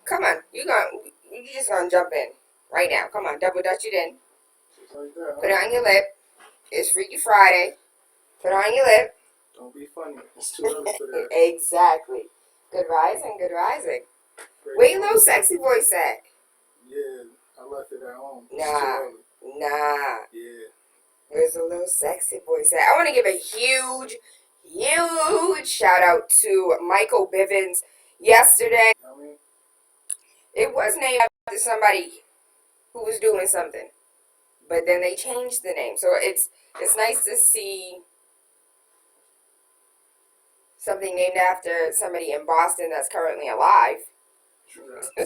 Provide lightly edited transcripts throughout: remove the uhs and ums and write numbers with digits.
Come on, you just gonna jump in right now. Come on, double dutch it in. Like that, huh? Put it on your lip. It's Freaky Friday. Put it on your lip. Don't be funny. It's too early for that. Exactly. Good rising, good rising. Where your little sexy voice at? Yeah, I left it at home. Nah. Yeah. Where's the little sexy voice at? I want to give a huge shout out to Michael Bivens. Yesterday, it was named after somebody who was doing something, but then they changed the name. So it's nice to see something named after somebody in Boston that's currently alive.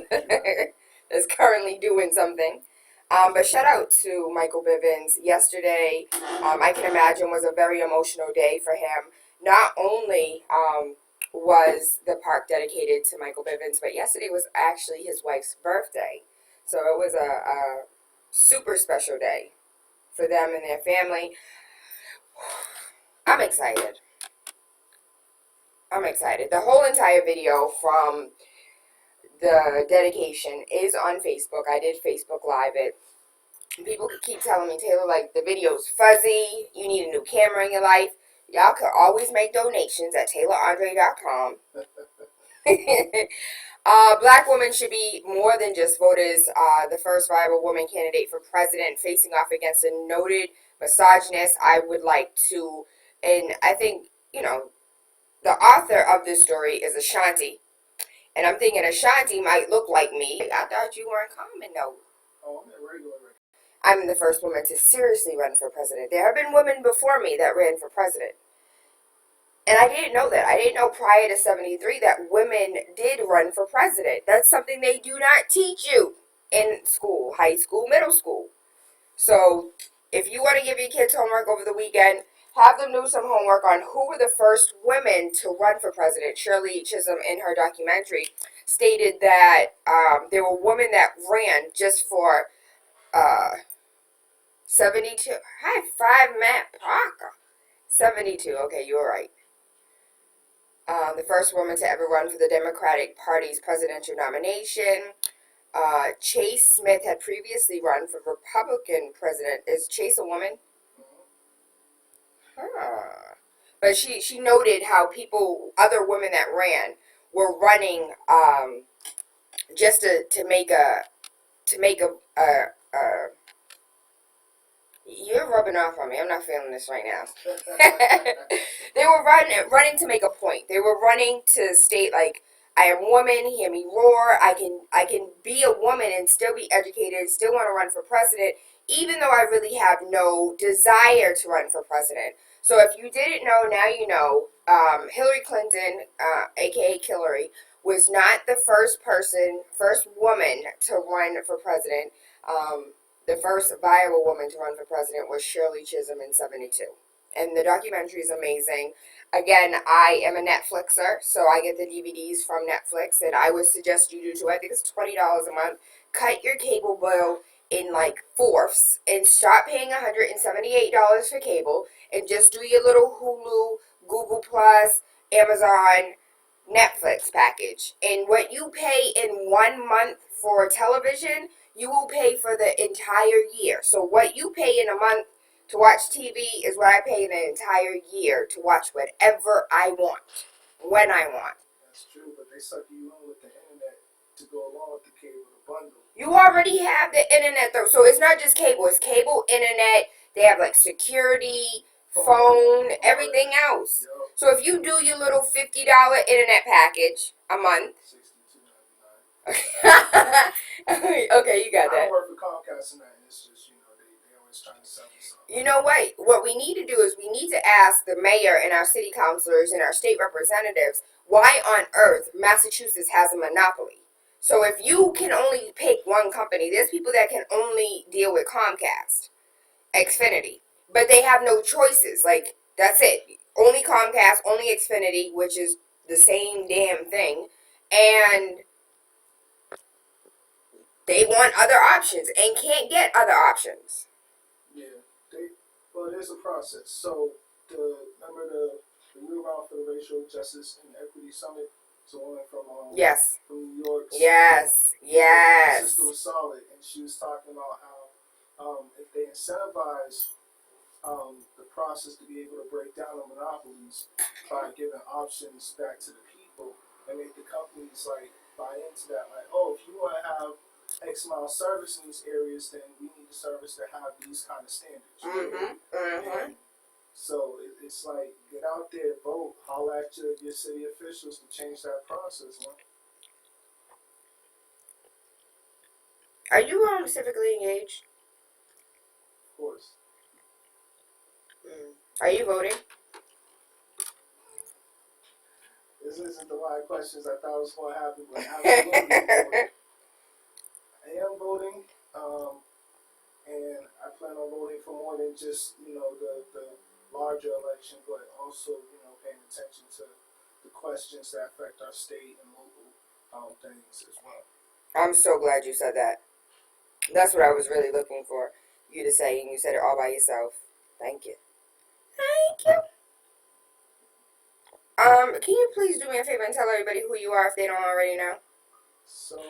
That's currently doing something. But shout out to Michael Bivens. Yesterday, I can imagine, was a very emotional day for him. Not only was the park dedicated to Michael Bivens, but yesterday was actually his wife's birthday. So it was a super special day for them and their family. I'm excited. The whole entire video from the dedication is on Facebook. I did Facebook Live it. People keep telling me, Tayla, like, the video's fuzzy. You need a new camera in your life. Y'all can always make donations at TaylaAndre.com. Black women should be more than just voters. The first viable woman candidate for president, facing off against a noted misogynist. I would like to, and I think, the author of this story is Ashanti. And I'm thinking Ashanti might look like me. I thought you weren't common, though. Oh, I'm at regular. I'm the first woman to seriously run for president. There have been women before me that ran for president. And I didn't know that. I didn't know prior to 73 that women did run for president. That's something they do not teach you in school, high school, middle school. So if you want to give your kids homework over the weekend, have them do some homework on who were the first women to run for president. Shirley Chisholm, in her documentary, stated that there were women that ran just for 72. High five, Matt Parker. 72. Okay, you were right. The first woman to ever run for the Democratic Party's presidential nomination. Chase Smith had previously run for Republican president. Is Chase a woman? But she noted how other women that ran, were running just to make a you're rubbing off on me. I'm not feeling this right now. They were running to make a point. They were running to state, like, I am a woman, hear me roar. I can be a woman and still be educated, still want to run for president, even though I really have no desire to run for president. So if you didn't know, now you know. Hillary Clinton, aka Hillary, was not the first woman to run for president. The first viable woman to run for president was Shirley Chisholm in 72. And the documentary is amazing. Again, I am a Netflixer, so I get the DVDs from Netflix, and I would suggest you do too. I think it's $20 a month. Cut your cable bill in like fourths and stop paying $178 for cable and just do your little Hulu, Google Plus, Amazon, Netflix package. And what you pay in 1 month for television, you will pay for the entire year. So what you pay in a month to watch TV is what I pay in an entire year to watch whatever I want, when I want. That's true, but they suck you in with the internet to go along with the cable, the bundle. You already have the internet, though. So it's not just cable. It's cable, internet. They have, like, security, phone, everything else. So if you do your little $50 internet package a month. Okay, you got that. I work for Comcast and that. It's just, they always trying to sell me something. You know what? What we need to do is we need to ask the mayor and our city councilors and our state representatives why on earth Massachusetts has a monopoly. So if you can only pick one company, there's people that can only deal with Comcast, Xfinity, but they have no choices. Like, that's it. Only Comcast, only Xfinity, which is the same damn thing, and they want other options and can't get other options. Yeah, well, there's a process. So, remember the Year Round for the Racial Justice and Equity Summit It's a woman from Yes. from New York. Yes. The Yes. sister was solid, and she was talking about how if they incentivize the process to be able to break down the monopolies by giving options back to the people and make the companies like buy into that. Like, oh, if you want to have X amount of service in these areas, then we need the service to have these kind of standards. And so it's like, get out there, vote, holler at your city officials to change that process, man. Are you civically engaged? Of course. Are you voting? This isn't the line of questions I thought was going to happen, but absolutely voting. I am voting, and I plan on voting for more than just, the larger election, but also, paying attention to the questions that affect our state and local things as well. I'm so glad you said that. That's what I was really looking for you to say, and you said it all by yourself. Thank you. Thank you. Can you please do me a favor and tell everybody who you are if they don't already know? So,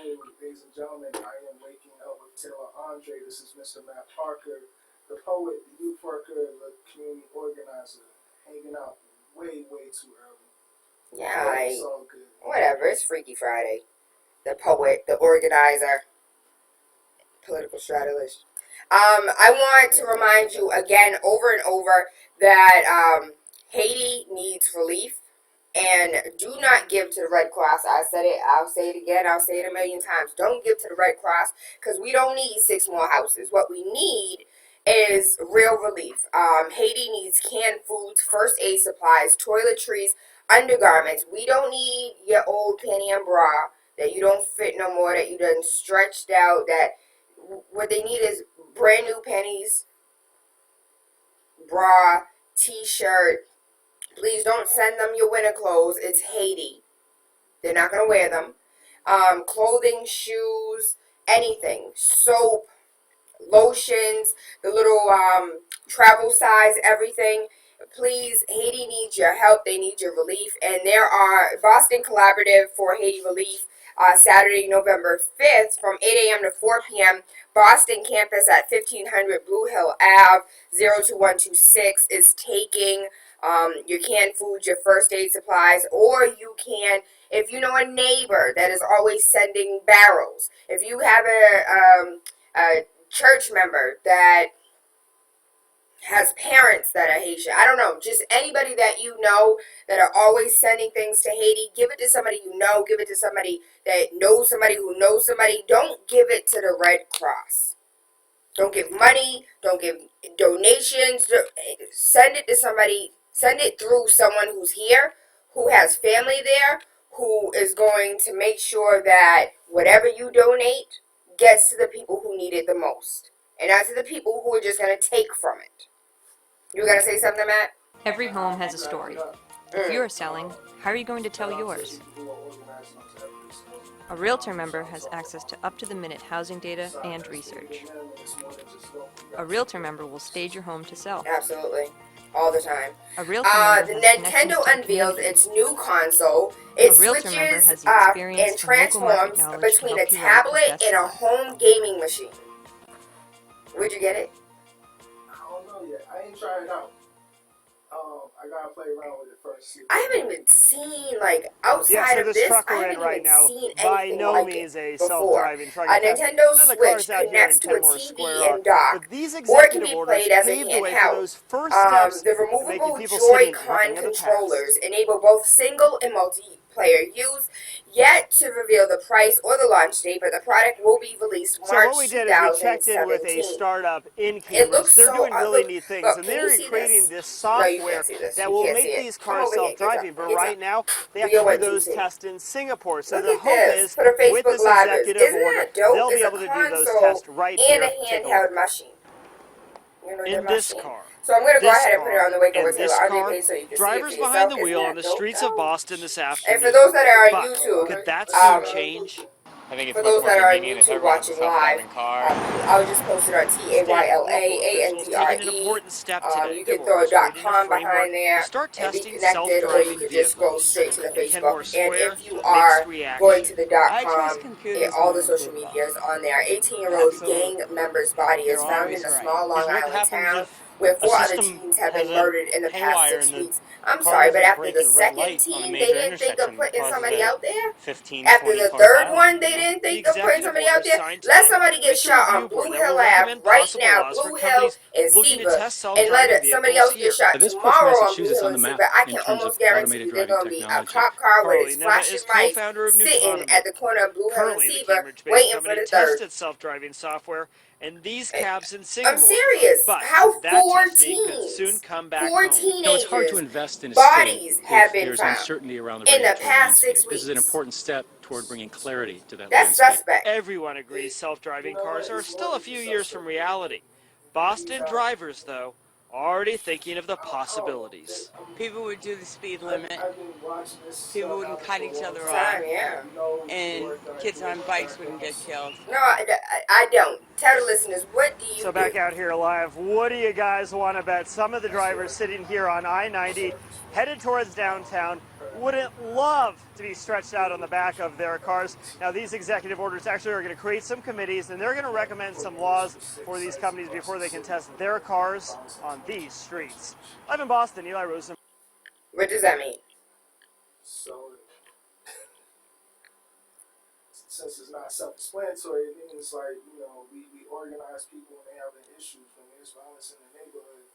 ladies and gentlemen, I am waking up with TaylaAndre. This is Mr. Matt Parker, the poet, the youth worker, the community organizer, hanging out way, way too early. Yeah, It's all good. Whatever. It's Freaky Friday. The poet, the organizer, political strategist. I want to remind you again, over and over, that Haiti needs relief. And do not give to the Red Cross. I said it. I'll say it again. I'll say it a million times. Don't give to the Red Cross because we don't need 6 more houses. What we need is real relief. Haiti needs canned foods, first aid supplies, toiletries, undergarments. We don't need your old panty and bra that you don't fit no more, that you done stretched out. That what they need is brand new panties, bra, t-shirt. Please don't send them your winter clothes. It's Haiti. They're not going to wear them. Clothing, shoes, anything. Soap, lotions, the little travel size, everything. Please, Haiti needs your help. They need your relief. And there are Boston Collaborative for Haiti Relief Saturday, November 5th from 8 a.m. to 4 p.m. Boston campus at 1500 Blue Hill Ave, 02126 is taking your canned food, your first aid supplies, or you can, if you know a neighbor that is always sending barrels, if you have a church member that has parents that are Haitian, I don't know, just anybody that you know that are always sending things to Haiti, give it to somebody you know, give it to somebody that knows somebody who knows somebody. Don't give it to the Red Cross. Don't give money, don't give donations, send it to somebody, send it through someone who's here, who has family there, who is going to make sure that whatever you donate gets to the people who need it the most, and not to the people who are just going to take from it. You going to say something, Matt? Every home has a story. If you're selling, how are you going to tell yours? A Realtor member has access to up-to-the-minute housing data and research. A Realtor member will stage your home to sell. Absolutely. All the time. A Realtor member The has Nintendo connections to the unveils community. its new console. It A Realtor member switches has the and experience and local market transforms knowledge to between a help you write the tablet best and a seller. home gaming machine. Where'd you get it? I don't know yet. I ain't tried it out. I gotta play around with it first. I haven't even seen, like, outside so of this this, truck I we're in haven't right even now, seen by anything no like means it a before. self-driving truck. A In fact, Nintendo none of the Switch cars out here in connects to a Kenmore TV Square are. and dock, But these or it can executive be orders played as a paved the way for handheld. those first steps The to making removable people sitting Joy-Con looking at the past. controllers enable both single and multiplayer use. Yet to reveal the price or the launch date, but the product will be released So March what we did is we checked in with a 2017. startup in It Cambridge. looks They're so doing really neat things, and can you they're see creating this? this No, you software can't see this. that You will can't make see it. these Come cars over here. Get self-driving. up. But Get right up. now, they have Do your to do 1, 2, those 3. tests in Singapore. So Look the at hope this. is, Put a with Facebook this Live. executive Isn't order, that dope? they'll be It's a able to do those console tests right and here. a Take a look. handheld machine. You know, In this car, So I'm going to go this ahead and put it car, on the Wake Up and with this TaylaAndre car, page so you can see it drivers for behind yourself. the Isn't wheel that on the dope, streets of though? Boston this And for afternoon. those that are on But YouTube, could that soon change? I think it's For much those more that are on convenient if YouTube everyone has a watching live, self-driving car. I'll just post it on State and local officials taking an TaylaAndre. important step today, You can throw a orchestrating a .com framework behind to there start and be testing connected, or you self-driving could just go vehicles straight to the in Facebook. Kenmore And Square, if you mixed are going to reaction. the I trust .com, computers all more the than social people. media is on there. 18-year-old gang Absolutely. member's body is You're found in always a right. small Long Because what Island happens town if where a 4 other system teens have has been a murdered in the past haywire 6 and the weeks. I'm car sorry, but doesn't after break the at a red second light on a teen, they major didn't think of intersection that putting causes somebody a out there? 15, After 20 the car third pileup, one, they you know? didn't The think of putting executive somebody order out there? signed Let today somebody get is a shot review on board Blue that will Hill Ave recommend right possible now, laws for Blue Hill companies and looking to Seaver, test and self-driving let somebody vehicles else get here. shot This puts tomorrow on Blue Massachusetts Hill on the and map Seaver. I in can terms of almost guarantee automated you there's driving going to be a technology. cop car with Carly his Neva flashing is lights co-founder of sitting Nutonomy. at the corner of Blue Hill and Currently, the Seaver Cambridge-based waiting for company the third. tested self-driving software in these cabs in I'm Singapore. serious. But How that 4 testing could soon teens, come back 4 home. You know, it's hard to teenagers' invest in a state bodies have if been there's found uncertainty around the in the regulatory past 6 landscape. This is an weeks? important step toward bringing clarity to that That's landscape. suspect. Everyone agrees You self-driving know cars what? are It's more still a than few just years from suspect. reality. Boston drivers, though, already thinking of the I don't know. possibilities. People would do the speed limit. I've been watching this People stuff wouldn't happen cut for a each long other time. off. Time, yeah. You know the And work that I kids do on at bikes wouldn't get Cannabis. killed. No, I don't. Tell the listeners, what do you So do? back out here live, what do you guys want to bet? Some of the drivers sitting here on I-90 headed towards downtown wouldn't love to be stretched out on the back of their cars. Now these executive orders actually are going to create some committees and they're going to recommend some laws for these companies before they can test their cars on these streets. Live in Boston, Eli Rosen. What does that mean? So, since it's not self-explanatory, it means like, we organize people when they have issues, when there's violence in the neighborhood.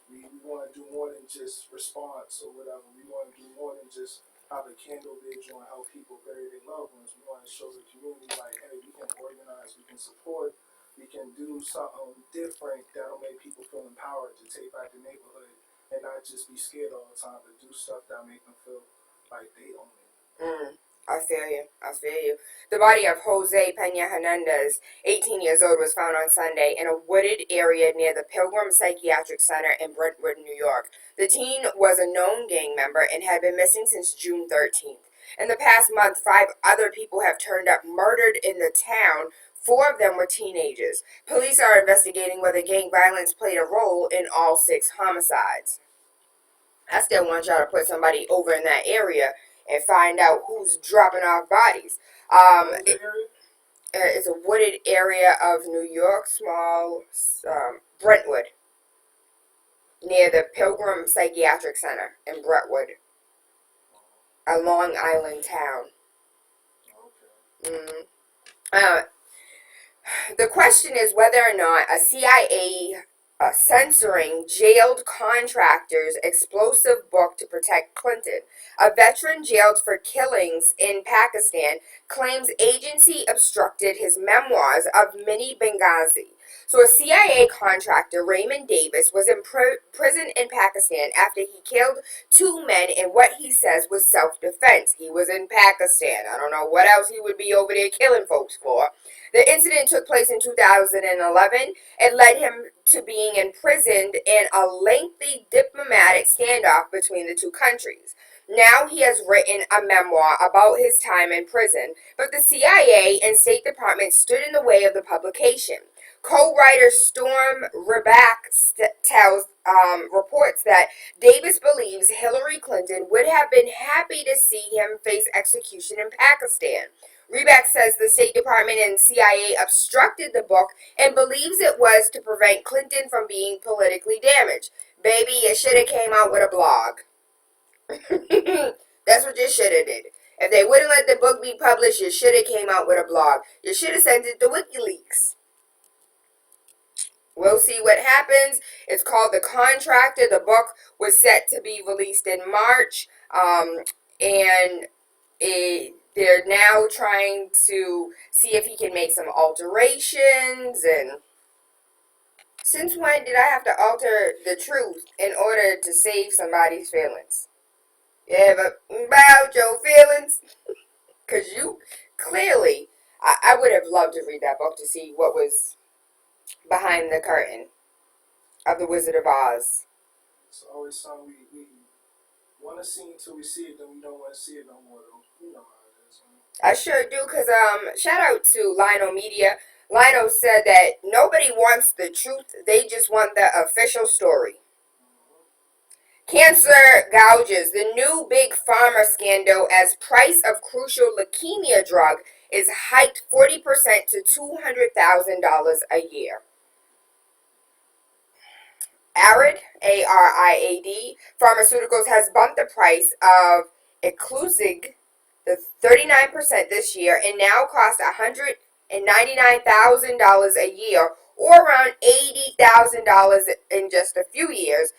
We want to do more than just response or whatever. We want to do more than just have a candle vigil and help people bury their loved ones. We want to show the community like, hey, we can organize, we can support, we can do something different that'll make people feel empowered to take back the neighborhood and not just be scared all the time, but do stuff that make them feel like they own it. I feel you. I feel you. The body of Jose Pena Hernandez, 18 years old, was found on Sunday in a wooded area near the Pilgrim Psychiatric Center in Brentwood, New York. The teen was a known gang member and had been missing since June 13th. In the past month, 5 other people have turned up murdered in the town. 4 of them were teenagers. Police are investigating whether gang violence played a role in all 6 homicides. I still want y'all to put somebody over in that area and find out who's dropping off bodies. It's a wooded area of New York, small Brentwood, near the Pilgrim Psychiatric Center in Brentwood, a Long Island town. The question is whether or not a CIA censoring jailed contractors' explosive book to protect Clinton. A veteran jailed for killings in Pakistan claims agency obstructed his memoirs of Mini Benghazi. So a CIA contractor, Raymond Davis, was in prison in Pakistan after he killed 2 men in what he says was self-defense. He was in Pakistan. I don't know what else he would be over there killing folks for. The incident took place in 2011. It led him to being imprisoned in a lengthy diplomatic standoff between the 2 countries. Now he has written a memoir about his time in prison, but the CIA and State Department stood in the way of the publication. Co-writer Storm Reback reports that Davis believes Hillary Clinton would have been happy to see him face execution in Pakistan. Reback says the State Department and CIA obstructed the book and believes it was to prevent Clinton from being politically damaged. Baby, you should have came out with a blog. That's what you should have did. If they wouldn't let the book be published, you should have came out with a blog. You should have sent it to WikiLeaks. We'll see what happens. It's called The Contractor. The book was set to be released in March. They're now trying to see if he can make some alterations. And since when did I have to alter the truth in order to save somebody's feelings? You ever about your feelings? Because you clearly, I would have loved to read that book to see what was behind the curtain of The Wizard of Oz. It's always something we want to see until we see it, then we don't want to see it no more, though. You know how it is, man. I sure do, because shout out to Lionel Media. Lionel said that nobody wants the truth, they just want the official story. Cancer gouges, the new big pharma scandal as price of crucial leukemia drug is hiked 40% to $200,000 a year. Arid, ARIAD, Pharmaceuticals has bumped the price of Iclusig the 39% this year and now costs $199,000 a year, or around $80,000 in just a few years.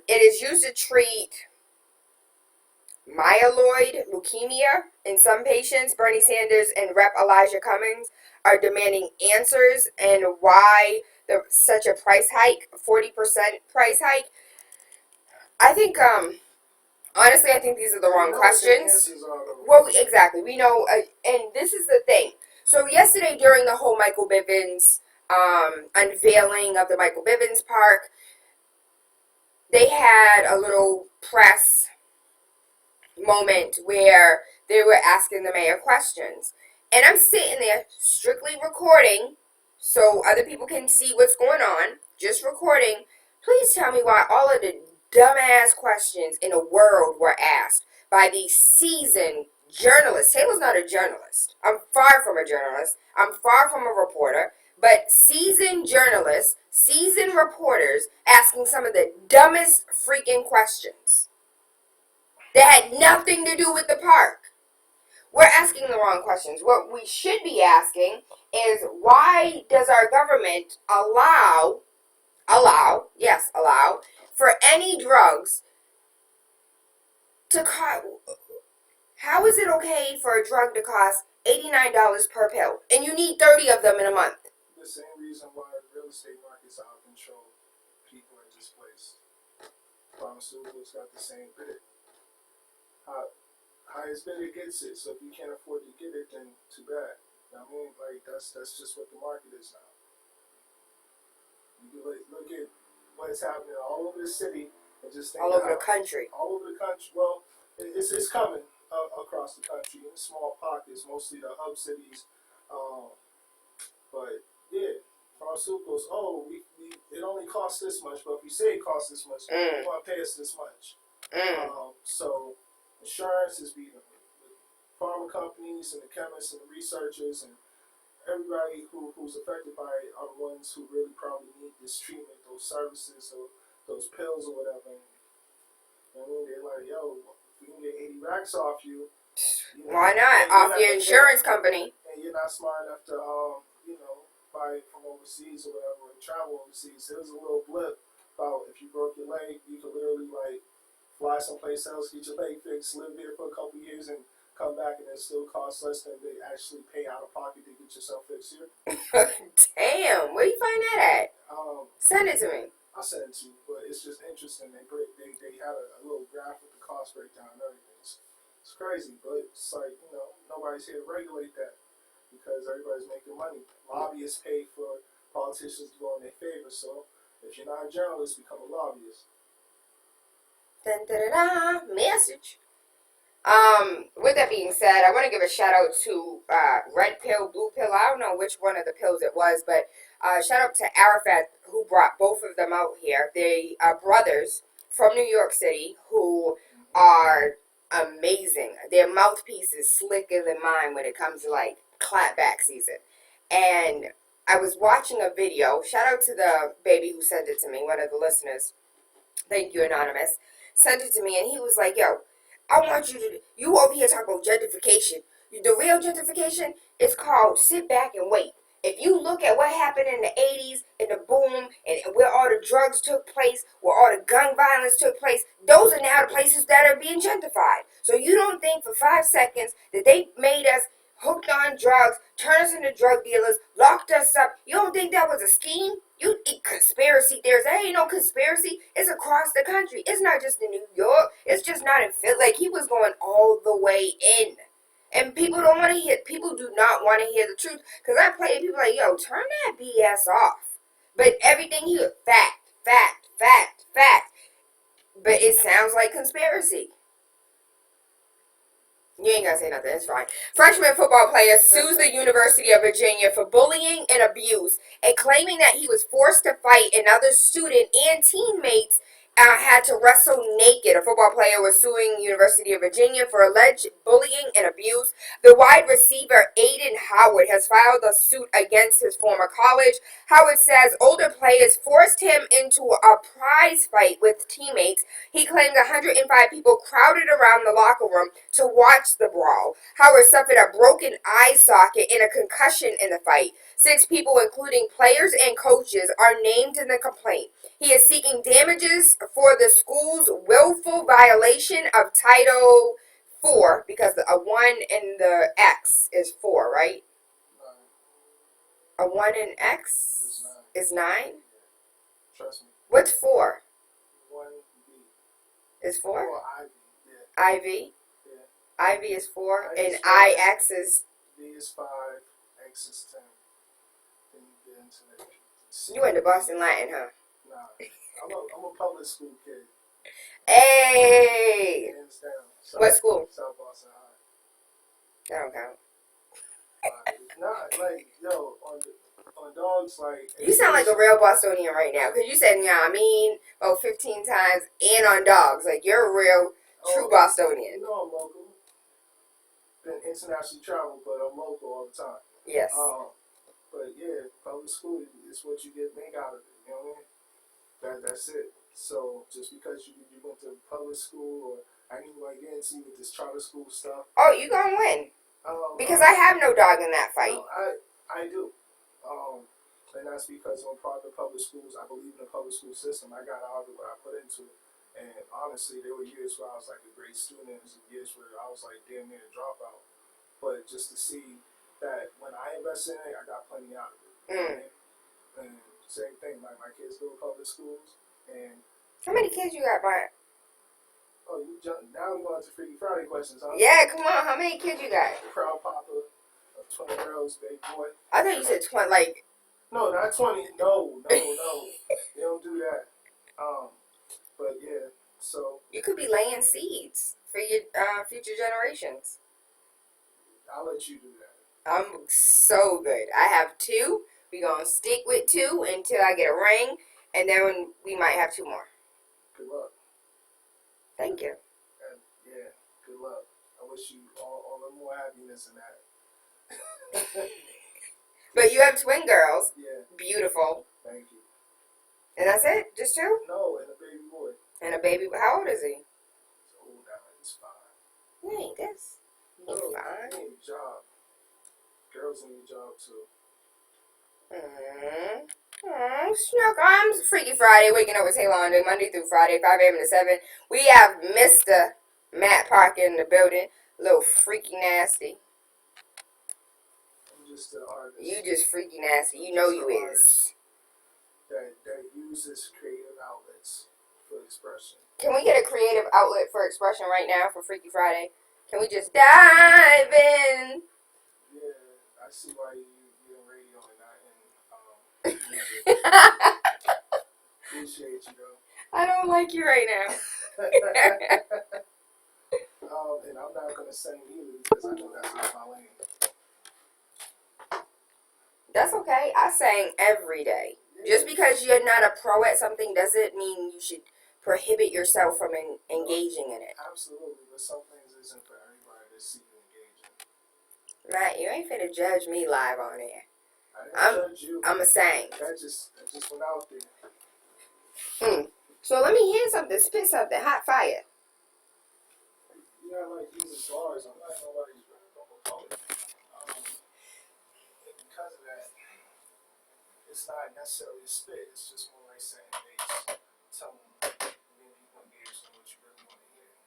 It is used to treat myeloid leukemia in some patients. Bernie Sanders and Rep. Elijah Cummings are demanding answers and why such a price hike, 40% price hike. I think, honestly, I think these are the wrong questions. Well, exactly. We know, and this is the thing. So yesterday during the whole Michael Bivins unveiling of the Michael Bivins Park, they had a little press moment where they were asking the mayor questions. And I'm sitting there strictly recording so other people can see what's going on, just recording. Please tell me why all of the dumbass questions in the world were asked by these seasoned journalists. Taylor's not a journalist. I'm far from a journalist. I'm far from a reporter. But seasoned journalists, seasoned reporters asking some of the dumbest freaking questions that had nothing to do with the park. We're asking the wrong questions. What we should be asking is, why does our government allow for any drugs to cost? How is it okay for a drug to cost $89 per pill and you need 30 of them in a month? The same reason why the real estate market's out of control. People are displaced. Pharmaceuticals got the same bid. Highest bidder gets it. So if you can't afford to get it, then too bad. I mean, like that's just what the market is now. You can look at what's happening all over the city and just think all over the country. All over the country. Well, it's coming across the country in small pockets, mostly the hub cities. But yeah, pharmaceuticals. Oh, it only costs this much, but if you say it costs this much, you want to pay us this much. So insurance is beating the pharma companies and the chemists and the researchers and everybody who's affected by it are the ones who really probably need this treatment, those services, or those pills or whatever. I mean, they're like, yo, if we can get 80 racks off you, why not? Off your insurance company. And you're not smart enough to, buy it from overseas or whatever, and travel overseas. There was a little blip about if you broke your leg, you could literally, fly someplace else, get your leg fixed, live there for a couple years, and come back, and it still costs less than they actually pay out of pocket to get yourself fixed here. Damn, where you find that at? Send it to me. I'll send it to you, but it's just interesting. They had a little graph with the cost breakdown and everything. It's crazy, but it's like, nobody's here to regulate that because everybody's making money. Lobbyists pay for politicians to go in their favor, so if you're not a journalist, become a lobbyist. Dun, dun, dun, dun, message. With that being said, I want to give a shout out to Red Pill, Blue Pill. I don't know which one of the pills it was, but shout out to Arafat, who brought both of them out here. They are brothers from New York City who are amazing. Their mouthpiece is slicker than mine when it comes to clapback season. And I was watching a video. Shout out to the baby who sent it to me, one of the listeners. Thank you, Anonymous. Sent it to me, and he was like, yo, I want you over here talking about gentrification. The real gentrification is called sit back and wait. If you look at what happened in the 80s and the boom and where all the drugs took place, where all the gun violence took place, those are now the places that are being gentrified. So you don't think for 5 seconds that they made us hooked on drugs, turned us into drug dealers, locked us up. You don't think that was a scheme? You conspiracy theories. There ain't no conspiracy. It's across the country. It's not just in New York. It's just not in Philly. He was going all the way in. And people don't want to hear, people do not want to hear the truth. Because I play people like, yo, turn that BS off. But everything here, fact. But it sounds like conspiracy. You ain't gotta say nothing, it's fine. Freshman football player sues the University of Virginia for bullying and abuse and claiming that he was forced to fight another student and teammates had to wrestle naked. A football player was suing University of Virginia for alleged bullying and abuse. The wide receiver Aiden Howard has filed a suit against his former college. Howard says older players forced him into a prize fight with teammates. He claimed 105 people crowded around the locker room to watch the brawl. Howard suffered a broken eye socket and a concussion in the fight. 6 people, including players and coaches, are named in the complaint. He is seeking damages for the school's willful violation of Title 4, because a 1 in the X is 4, right? A 1 in X is 9? Trust me. What's 4? 1B. Is 4? Or IV. IV? Yeah. IV is 4, I and is 5. IX is... B is 5, X is 10. Then you get into the... You went to Boston Latin, huh? Nah. I'm a public school kid. Hey! Hands down. What school? South Boston High. That don't count. Nah, like, yo, on dogs, like... You sound like a real Bostonian right now, because you said, yeah, I mean, 15 times, and on dogs. Like, you're a real, true Bostonian. You know I'm local. Been internationally traveled, but I'm local all the time. Yes. But yeah, public school is what you make out of it. You know what I mean? That's it. So just because you went to public school, or I didn't like get into with this charter school stuff. Oh, you gonna win. Because I have no dog in that fight. I do. And that's because I'm part of the public schools. I believe in the public school system. I got out of what I put into it. And honestly, there were years where I was like a great student. There was years where I was like damn near a dropout. But just to see that when I invest in it, I got plenty out of it. And same thing, like my kids go to public schools. And how many kids you got, Brian? oh, now we're going to Freaky Friday questions, huh? Yeah, come on. How many kids you got? Proud papa of 20 girls, big boy. I thought you said 20, like... No, not 20. No. They don't do that. But yeah, so... You could be laying seeds for your future generations. I'll let you do that. I'm so good. I have 2. We're going to stick with 2 until I get a ring, and then we might have 2 more. Good luck. Thank you. And yeah, good luck. I wish you all the more happiness in that. But you have twin girls. Yeah. Beautiful. Thank you. And that's it? Just 2? No, and a baby boy. And a baby. How old is he? He's old now. He's 5. He ain't this. He's No, 5. he need a job. Girls need a job too. Snuck. I'm Freaky Friday, waking up with TaylaAndre, Monday through Friday, 5 a.m. to 7. We have Mr. Matt Parker in the building. A little freaky nasty. I'm just an artist. You just freaky nasty. You know you is. That uses creative outlets for expression. Can we get a creative outlet for expression right now for Freaky Friday? Can we just dive in? Yeah, I see why you're in radio and not in music. Appreciate you though. I don't like you right now. And I'm not gonna sing either because I know that's not my lane. That's okay. I sang every day. Just because you're not a pro at something doesn't mean you should prohibit yourself from engaging in it. Absolutely, but some things isn't for everybody to see you engaging. Matt, you ain't finna judge me live on air. I didn't judge you. I'm a sang. That just went out there. So let me hear something. Spit something. Hot fire. You got like these bars. I'm not nobody's poet. And because of that, it's not necessarily a spit. It's just more like saying bass, tone, getting people engaged in what you really want to hear.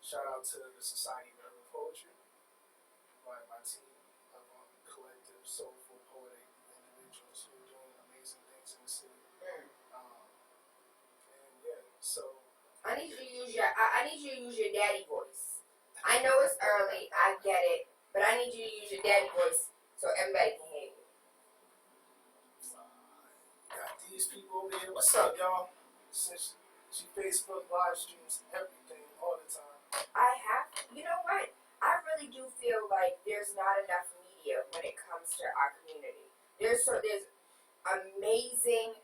Shout out to the Society of Urban Poetry, my team of collective, soulful, poetic individuals who are doing amazing things in the city. And yeah, so. I need you to use your daddy voice. I know it's early. I get it. But I need you to use your daddy voice so everybody can hear you. Got these people over here. What's up, y'all? Since she Facebook live streams everything all the time. I have to. you know what? I really do feel like there's not enough media when it comes to our community. There's amazing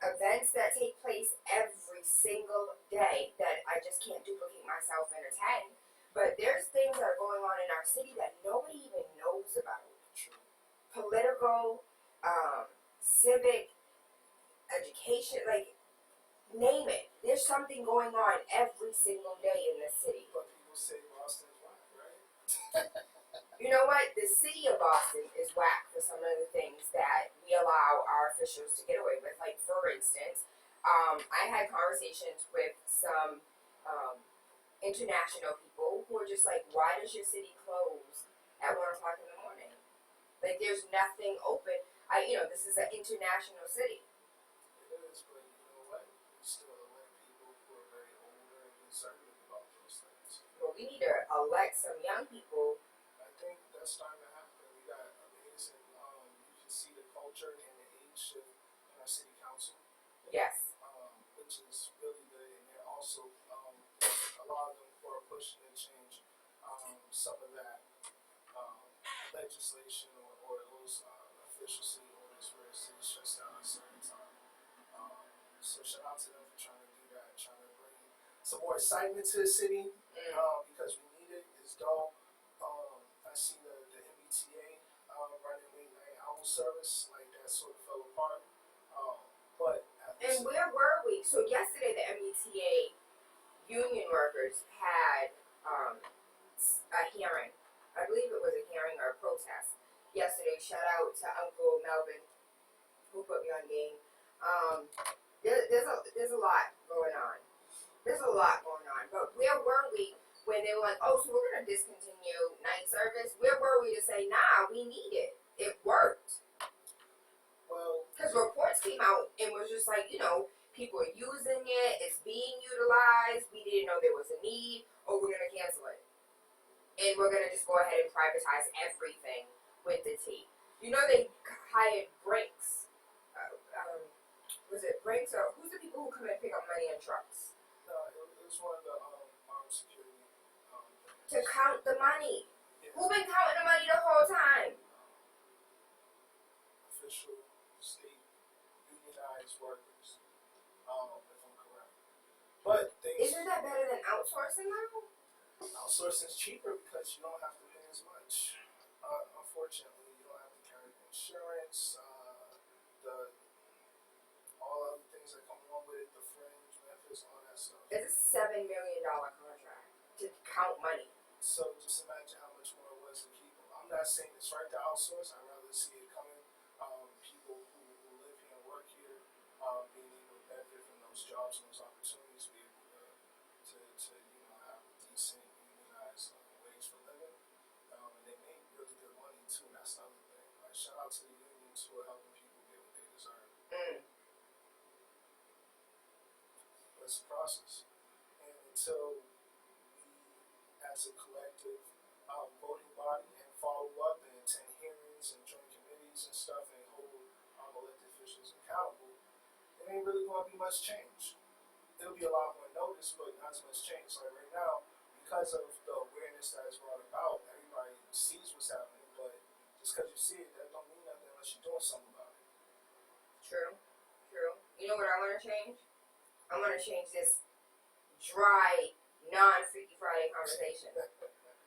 events that take place every single day that I just can't duplicate myself and attend. But there's things that are going on in our city that nobody even knows about. Political, civic, education, like, name it. There's something going on every single day in this city. But people say Boston's whack, right? You know what? The city of Boston is whack for some of the things that we allow our officials to get away with. Like, for instance, I had conversations with some international people who are just like, why does your city close at 1 o'clock in the morning? Like, there's nothing open. This is an international city. It is, but you know what? We still elect people who are very older and conservative about those things. Well, we need to elect some young people. I think that's starting to happen. We got amazing, you can see the culture and the age shift in our city council, Yes. which is really good. And they're also, a lot of them who are pushing to change some of that legislation or those official city orders where the city shuts down at a certain time. So shout out to them for trying to do that, trying to bring some more excitement to the city because we need it. It's dope. I see the MBTA running late night owl service, like that sort of fell apart. But And where were we? So yesterday, the MBTA union workers had a hearing. I believe it was a hearing or a protest yesterday. Shout out to Uncle Melvin who put me on game. There's a lot going on. There's a lot going on. But where were we when they were like, oh, so we're gonna discontinue night service? Where were we to say, nah, we need it? It worked. well, Because reports came out and was just like, people are using it, it's being utilized, we didn't know there was a need, or we're going to cancel it. And we're going to just go ahead and privatize everything with the T. They hired Brinks. Was it Brinks or who's the people who come and pick up money in trucks? it was one of the armed security. To count the money. Yeah. Who been counting the money the whole time? Official state unionized workers, if I'm correct. But Isn't that better than outsourcing though? outsourcing is cheaper because you don't have to pay as much. Unfortunately, you don't have to carry the insurance, all other things that come along with it, the fringe benefits, all that stuff. It's a $7 million contract to count money. So just imagine how much more it was to keep them. I'm not saying it's right to outsource. I'd rather see it coming. People who live here and work here, being able to benefit from those jobs and those opportunities, be able to have decent unionized wage for living, and they make really good money too. And that's another thing. Like, shout out to the unions who are helping people get what they deserve. But it's a process, and until as a collective voting body and follow up and attend hearings and join committees and stuff and hold elected officials accountable, it ain't really going to be much change. It'll be a lot more notice, but not as much change. Like right now, because of the awareness that is brought about, everybody sees what's happening, but just because you see it, that don't mean nothing unless you're doing something about it. True. You know what I want to change? I want to change this dry, non-Freaky Friday conversation.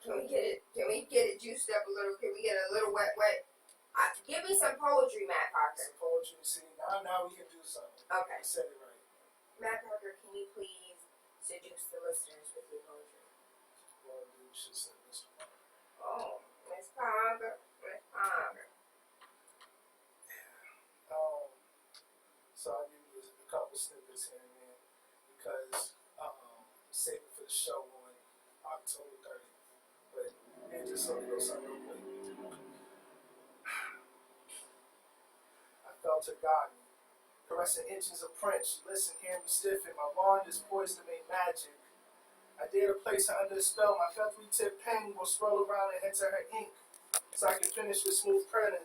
Can we get it juiced up a little? Can we get a little wet? Give me some poetry, Matt Parker. Some poetry, see, now we can do something. Okay. You said it right. Matt Parker, can you please seduce the listeners with your poetry? Well, dude, you should say Mr. Parker. Oh, Miss Parker. So I'll give you a couple snippets here and there because save it for the show on October 30th. But just so we go something real quick. I felt her got me, caressing inches of print. She listened, hear me stiffen. My wand is poised to make magic. I dare to place her under a spell. My feathery tip pen will swirl around and enter her ink, so I can finish with smooth printed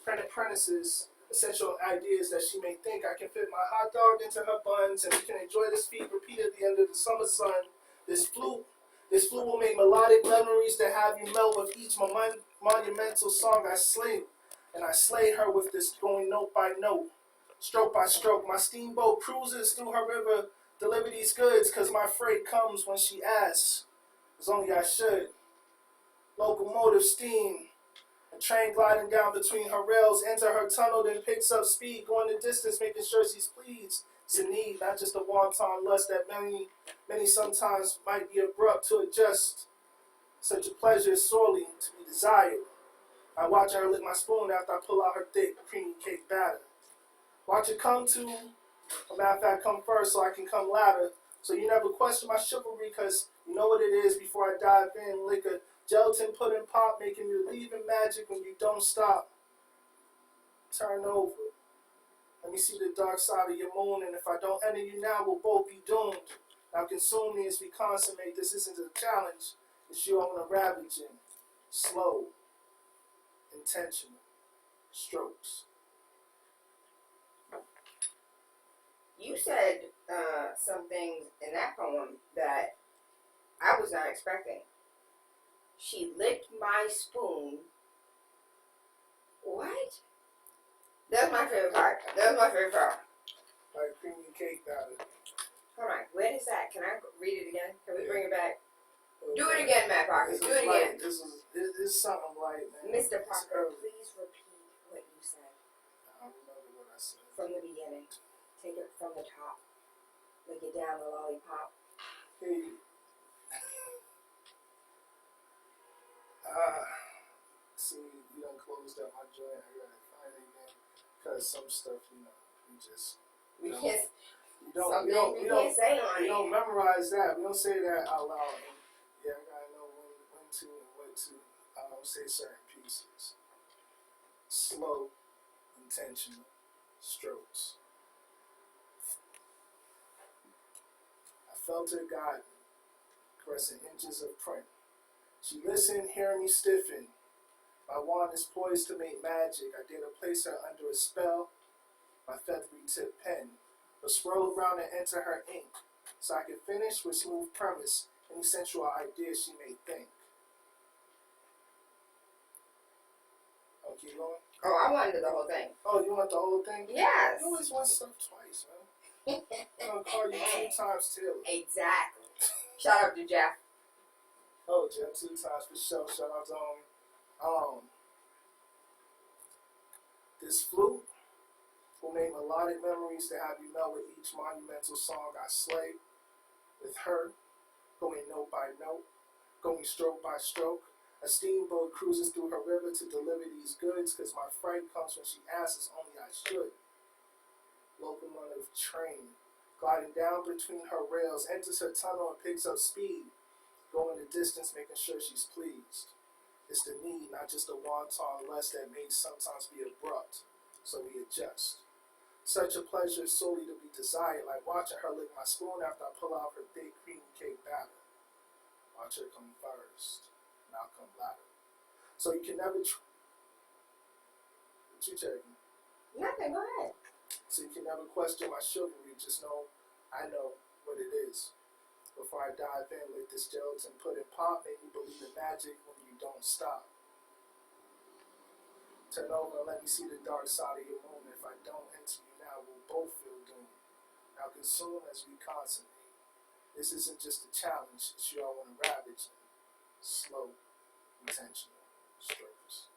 apprentices. Essential ideas that she may think. I can fit my hot dog into her buns, and we can enjoy this feat repeatedly under the summer sun. This flute, This flute will make melodic memories that have you melt with each monumental song I slay. And I slay her with this going note by note, stroke by stroke. My steamboat cruises through her river, deliver these goods, cause my freight comes when she asks, as only I should. Locomotive steam, a train gliding down between her rails, enter her tunnel, then picks up speed, going the distance, making sure she's pleased. It's a need, not just a wanton lust that many sometimes might be abrupt to adjust. Such a pleasure is sorely to be desired. I watch her lick my spoon after I pull out her thick, creamy cake batter. Watch it come to, a matter of fact, come first so I can come latter. So you never question my chivalry, cause you know what it is before I dive in. Lick a gelatin pudding pop, making you believe in magic when you don't stop. Turn over. Let me see the dark side of your moon, and if I don't enter you now, we'll both be doomed. Now consume me as we consummate. This isn't a challenge. It's you I want to ravage in. Slow, intentional strokes. You said some things in that poem that I was not expecting. She licked my spoon. What? That's my favorite part. That was my favorite part. Like creamy cake batter. Hold on. Where is that? Can I read it again? Can we bring it back? Do it again, Matt Parker. Do it again. This is something light, man. Mr. Parker, please repeat what you said. I don't remember what I said. From the beginning. Take it from the top. Lick it down the lollipop. Hey. See, you done closed up my joint. I gotta find it again. Cause some stuff, we don't say on we it. don't memorize that. We don't say that out loud. And yeah, I gotta know when to and what to. I don't say certain pieces. Slow, intentional strokes. I felt her guide me, caressing inches of print. She listened, hearing me stiffen. My wand is poised to make magic. I dare to place her under a spell. My feathery tip pen will swirl around and enter her ink, so I can finish with smooth premise any sensual idea she may think. Oh, keep going? Oh, I wanted the whole thing. Oh, you want the whole thing? Yes. You always want stuff twice, man. I'm gonna call you 2 times Taylor. Exactly. Shout out to Jeff. Oh, Jeff, 2 times for sure. Shout out to this flute will make melodic memories that have you melt with each monumental song I slay. With her, going note by note, going stroke by stroke. A steamboat cruises through her river to deliver these goods, cause my fright comes when she asks, as only I should. Locomotive train, gliding down between her rails, enters her tunnel and picks up speed, going the distance, making sure she's pleased. It's the need, not just a wanton lust that may sometimes be abrupt, so we adjust. Such a pleasure is solely to be desired, like watching her lick my spoon after I pull out her thick creamy cake batter. Watch her come first, and I'll come latter. So you can never what you checking? Nothing, go ahead. So you can never question my chivalry, just know I know what it is. Before I dive in, let this gelatin pudding pop, make you believe in magic when you don't stop. Turn over and let me see the dark side of your moon. If I don't enter you now, we'll both feel doomed. Now consume as we consummate. This isn't just a challenge, it's you I want to ravage in. Slow, intentional strokes.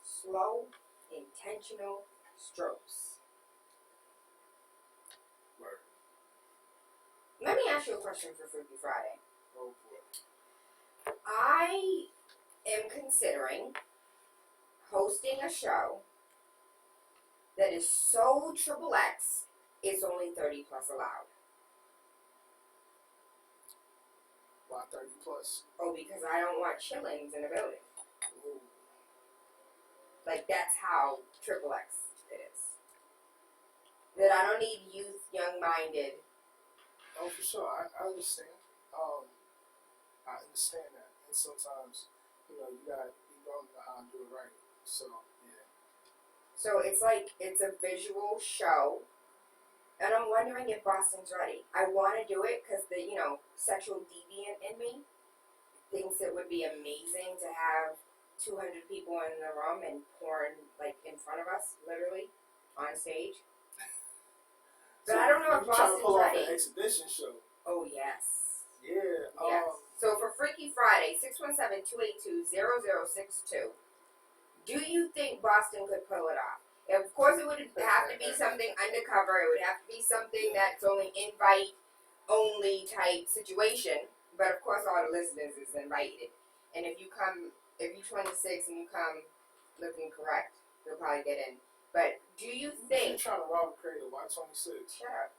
Slow, intentional strokes. Word. Let me ask you a question for Freaky Friday. Go for it. I am considering hosting a show that is so XXX, it's only 30 plus allowed. Why 30 plus? Oh, because I don't want chillings in the building. Ooh. Like, that's how XXX it is. That I don't need youth, young-minded. Oh, for sure. I understand. I understand that. And sometimes, you gotta be grown to know how to do it right. So, yeah. So it's like, it's a visual show And I'm wondering if Boston's ready. I want to do it because the, sexual deviant in me thinks it would be amazing to have 200 people in the room and porn, like, in front of us, literally, on stage. But So I don't know if you're trying to pull Boston's off an ready. exhibition show. Oh, yes. Yeah. Yes. So for Freaky Friday, 617-282-0062, do you think Boston could pull it off? Of course, it would have to be something undercover. It would have to be something that's only invite-only type situation. But of course, all the listeners is invited. And if you're 26 and you come looking correct, you'll probably get in. But do you think? You're trying to rob a cradle. Why 26? Shut up.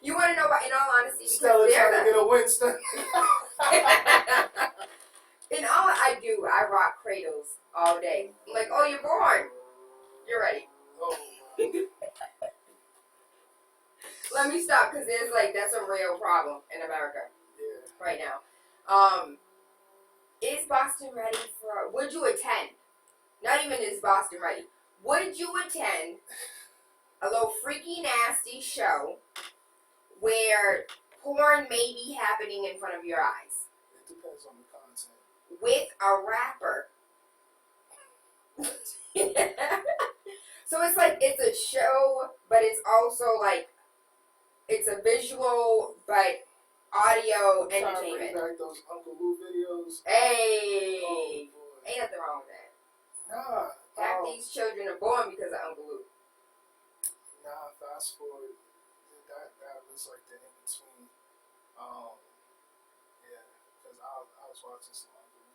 You want to know why? In all honesty, because Stella trying to get a Winston. In all I do, I rock cradles all day. I'm like, oh, you're born. You're ready. Oh. Let me stop, because that's a real problem in America right now. Is Boston ready for? Would you attend? Not even is Boston ready. Would you attend a little freaky nasty show where porn may be happening in front of your eyes? It depends on the content. With a rapper. So it's like it's a show, but it's also like it's a visual but audio entertainment. Like those Uncle Lou videos. Hey, Oh, ain't nothing wrong with that. Nah. Half these children are born because of Uncle Lou. Nah, fast forward. That was like the in between. Yeah, because I was watching some Uncle Lou.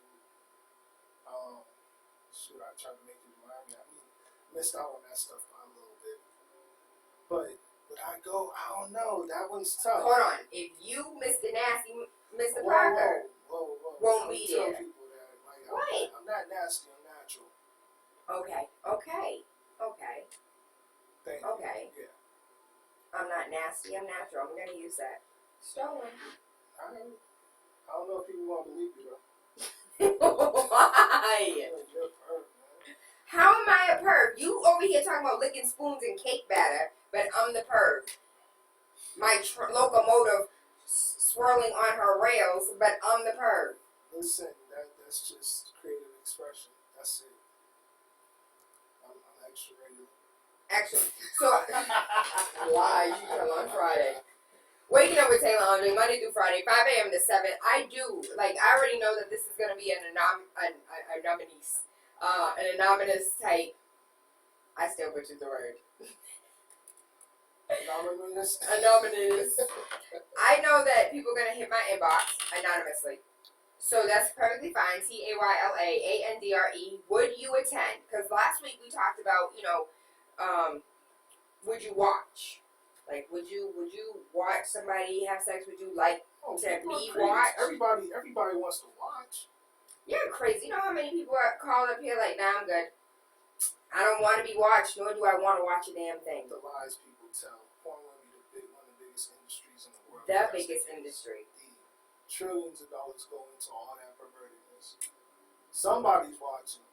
I tried to make it remind me. I mean, missed out on that stuff by a little bit. But would I go? I don't know. That one's tough. Hold on. If you, Mr. Nasty, Mr. Parker, whoa. won't be tell there. people that. Like, Right. I'm not nasty. I'm natural. Okay. Thank you. Okay. Yeah. I'm not nasty, I'm natural. I'm gonna use that. Stolen. I don't know if people want to believe you, though. Why? You're a perv, man. How am I a perv? You over here talking about licking spoons and cake batter, but I'm the perv. My locomotive swirling on her rails, but I'm the perv. Listen, that's just creative expression. That's it. I'm extra regular. Actually, so lies you tell on Friday. Waking up with TaylaAndre, Monday through Friday, 5 a.m. to 7. I already know that this is going to be an anonymous type. I still butchered the word. Anonymous. Anonymous. I know that people are going to hit my inbox anonymously. So that's perfectly fine. TaylaAndre. Would you attend? Because last week we talked about, would you watch? Like, would you watch somebody have sex? Would you like to be watched? Everybody wants to watch. You're crazy. You know how many people are calling up here like, nah, I'm good. I don't want to be watched, nor do I want to watch a damn thing. The lies people tell. Porn will be one of the biggest industries in the world. The biggest industry. Trillions of dollars go into all that pervertedness. Somebody's watching.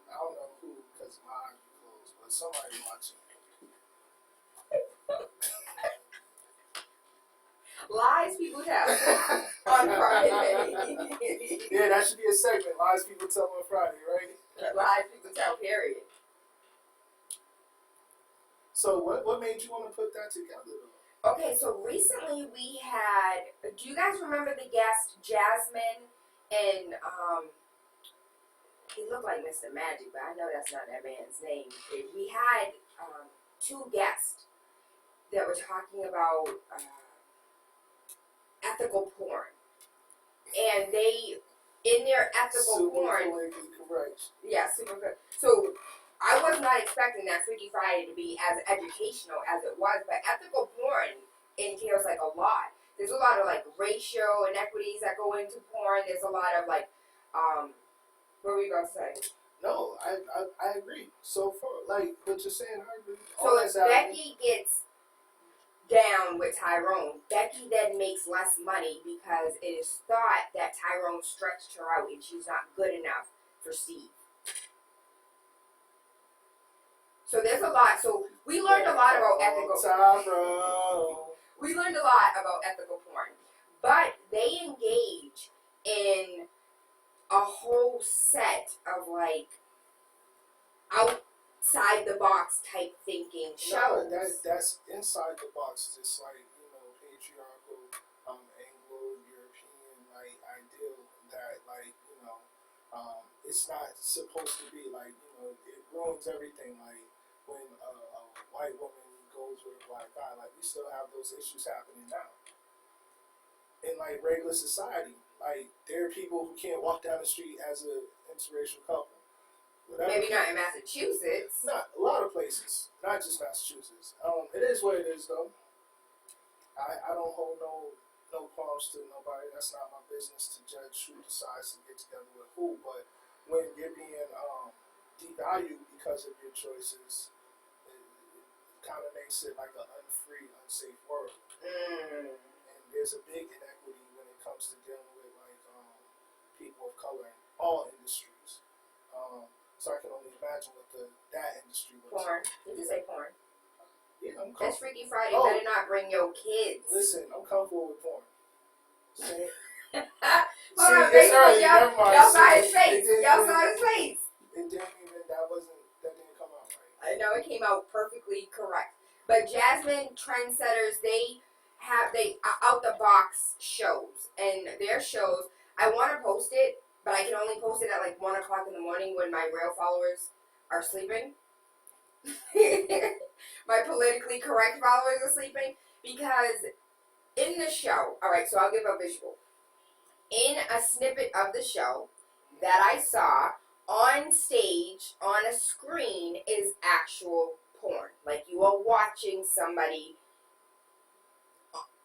I don't know who, because my eyes are closed, but somebody's watching. Lies people tell on Friday. Yeah, that should be a segment. Lies people tell on Friday, right? Lies people tell, period. So what made you want to put that together, though? Okay, so recently we had, do you guys remember the guest Jasmine and, he looked like Mr. Magic, but I know that's not that man's name. We had two guests that were talking about ethical porn. And they, in their ethical porn, politically correct. yeah, super good. So I was not expecting that Freaky Friday to be as educational as it was, but ethical porn entails like a lot. There's a lot of like racial inequities that go into porn. There's a lot of like, what were you going to say? No, I agree. So far, like what you're saying, I agree. So if Becky gets down with Tyrone, Becky then makes less money because it is thought that Tyrone stretched her out and she's not good enough for Steve. So there's a lot. So we learned a lot about ethical. We learned a lot about ethical porn, but they engage in a whole set of like outside the box type thinking shows. No, that's inside the box, just like, patriarchal, Anglo-European ideal that it's not supposed to be it ruins everything. Like when a white woman goes with a black guy, we still have those issues happening now in regular society. There are people who can't walk down the street as a interracial couple. Whatever. Maybe not in Massachusetts. Not a lot of places, not just Massachusetts. It is what it is, though. I don't hold no qualms to nobody. That's not my business to judge who decides to get together with who. But when you're being devalued because of your choices, it kind of makes it like an unfree, unsafe world. And there's a big inequity when it comes to dealing with people of color in all industries. So I can only imagine what that industry looks Porn. like. Did you say porn? Yeah, I'm That's comfortable. Freaky Friday. You better not bring your kids. Listen, I'm comfortable with porn. Hold on, Facebook, y'all saw his face. Y'all saw his face. That didn't come out right. I know it came out perfectly correct. But Jasmine Trendsetters, they have out the box shows, and their shows. I want to post it, but I can only post it at 1 o'clock in the morning when my real followers are sleeping. My politically correct followers are sleeping, because in the show, alright, so I'll give a visual. In a snippet of the show that I saw, on stage, on a screen, is actual porn. Like you are watching somebody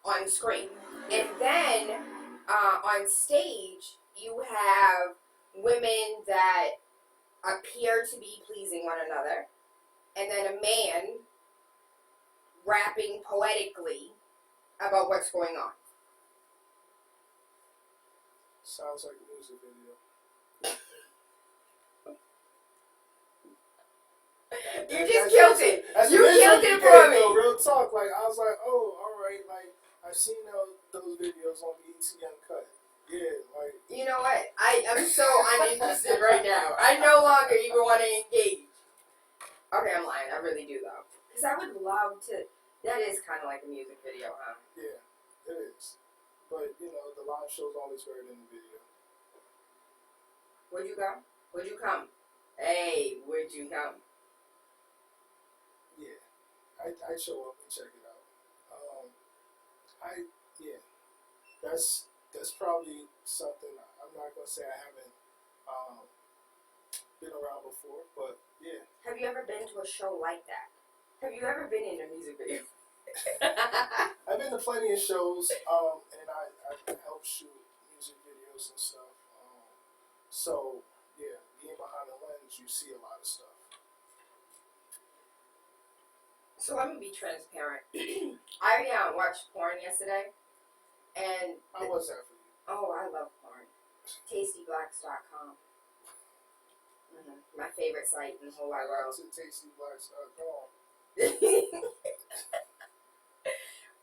on screen. And then on stage, you have women that appear to be pleasing one another, and then a man rapping poetically about what's going on. Sounds like a music video. You just killed it. You killed it for me. Real talk. I was like, oh, all right. I've seen those videos on BET Uncut. Yeah, You know what? I'm so uninterested right now. I no longer even want to engage. Okay, I'm lying. I really do, though. Because I would love to. That is kind of like a music video, huh? Yeah, it is. But, the live show's always better than the video. Would you go? Would you come? Hey, would you come? Yeah, I'd show up and check it out. That's probably something. I'm not gonna say I haven't been around before, but yeah. Have you ever been to a show like that? Have you ever been in a music video? I've been to plenty of shows, and I help shoot music videos and stuff. So yeah, being behind the lens, you see a lot of stuff. So let me be transparent. I watched porn yesterday, and How was that for you? oh, I love porn. TastyBlacks.com. My favorite site in the whole wide world. To TastyBlacks.com.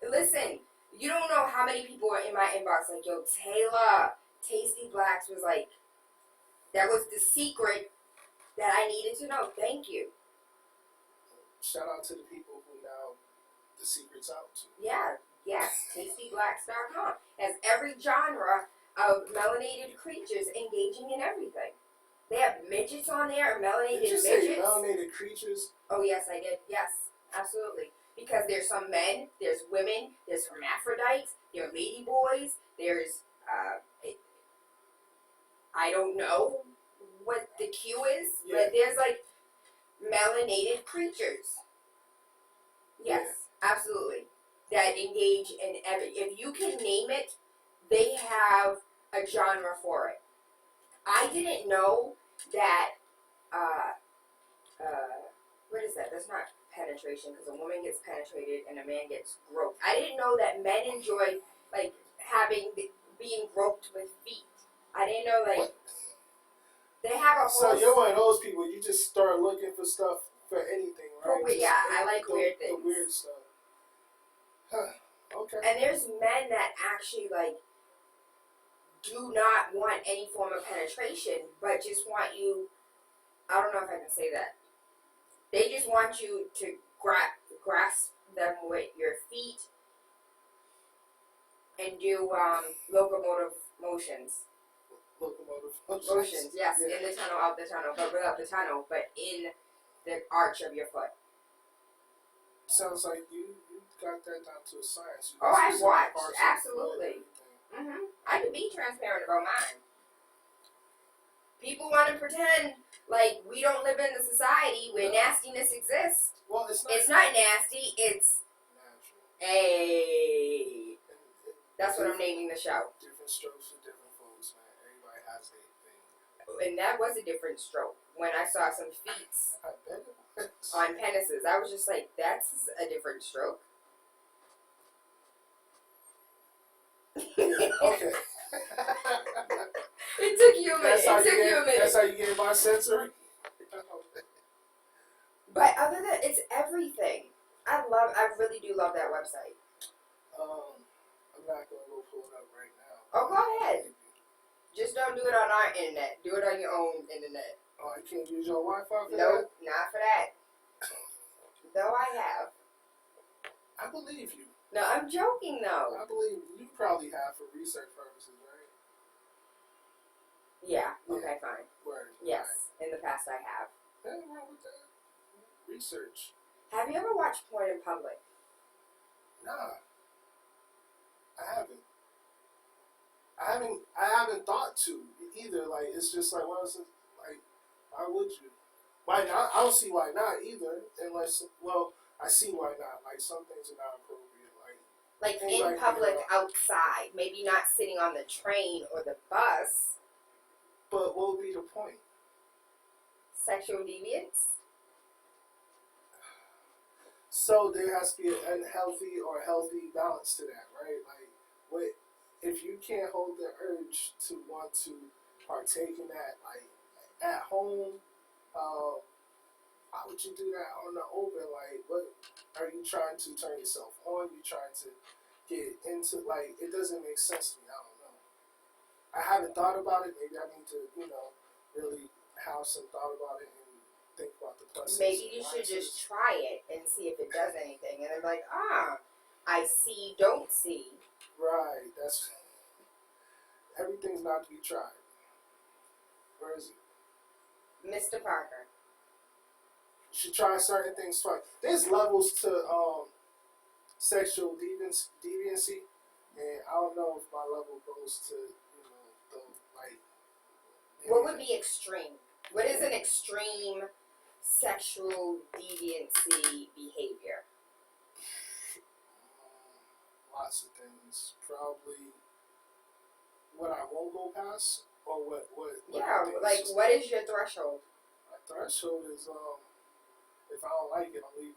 Listen, you don't know how many people were in my inbox like, yo, Tayla, Tasty Blacks was like, that was the secret that I needed to know. Thank you. Shout out to the people who now the secret's out to. Yeah, yes, TastyBlacks.com has every genre of melanated creatures engaging in everything. They have midgets on there, melanated Did you midgets. say melanated creatures? Oh, yes, I did. Yes, absolutely. Because there's some men, there's women, there's hermaphrodites, there are ladyboys, there's, I don't know what the Q is, but there's melanated creatures. Yes, absolutely. That engage in if you can name it, they have a genre for it. I didn't know that, what is that? That's not penetration, because a woman gets penetrated and a man gets groped. I didn't know that men enjoy, being groped with feet. I didn't know, they have a whole... So you're one of those people, you just start looking for stuff for anything, For right? weird, Just yeah, I like weird The things. weird stuff. Huh. Okay. And there's men that actually like do not want any form of penetration, but just want you. I don't know if I can say that. They just want you to grasp them with your feet and do locomotive motions. Locomotive Motions, yes, Yeah. in the tunnel, out the tunnel, but without the tunnel, but in the arch of your foot. Sounds like you got that down to a science. Oh, I've specific watched, parts of absolutely. the body. I can be transparent about mine. People want to pretend like we don't live in a society where nastiness exists. Well, it's not. It's not nasty. It's natural. a. That's what I'm naming the show. Different strokes for different folks, man. Everybody has their thing. And that was a different stroke. When I saw some feats I bet it was. on penises, I was just like, that's a different stroke. Okay. It took you a minute. That's how you get my sensory. But other than it's everything. I really do love that website. I'm not gonna go pull it up right now. Oh, go ahead. Just don't do it on our internet. Do it on your own internet. Oh, I can't use your Wi-Fi for Nope, not for that. Though I have. that? I believe you. No, I'm joking though. I believe you probably have for research purposes, right? Yeah. Okay, fine. Word. Yes. In the past I have. Nothing wrong with that. Research. Have you ever watched porn in public? Nah. I haven't thought to either. Like, it's just like, well, like, why would you? Why not? I don't see why not either. Unless, well, I see why not. Like, some things are not appropriate. Like things in like, public, outside. Maybe not sitting on the train or the bus. But what would be the point? Sexual deviance? So there has to be an unhealthy or healthy balance to that, right? Like, what if you can't hold the urge to want to partake in that, like at home? How would you do that on the open? Like, what are you trying to turn yourself on? You trying to get into? Like, it doesn't make sense to me. I don't know. I haven't thought about it. Maybe I need to, really have some thought about it and think about the pluses. Maybe you should just try it and see if it does anything. And they're like, I see, don't see. Right. That's everything's not to be tried. Where is it? Mr. Parker. You should try certain things twice. There's levels to sexual deviancy, and I don't know if my level goes to the like. What would be extreme? What is an extreme sexual deviancy behavior? Lots of things. Probably what I won't go past, or what Yeah, like what is your threshold? my threshold is if I don't like it, I'm leaving.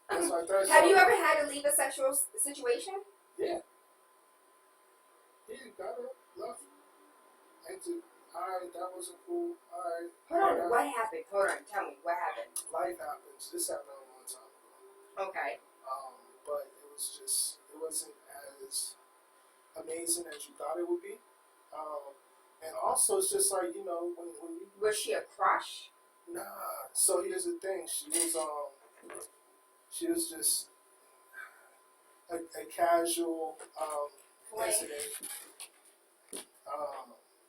That's my threshold. Have you ever had to leave a sexual situation? Yeah. Yeah, got up, left, exit. Alright, that wasn't cool. Alright. Hold on, what happened? Hold on, tell me, what happened? Life happens. This happened a long time ago. Okay. But it wasn't as amazing as you thought it would be. And also, it's just like, when you. Was she a crush? Nah. So here's the thing. She was just a casual incident.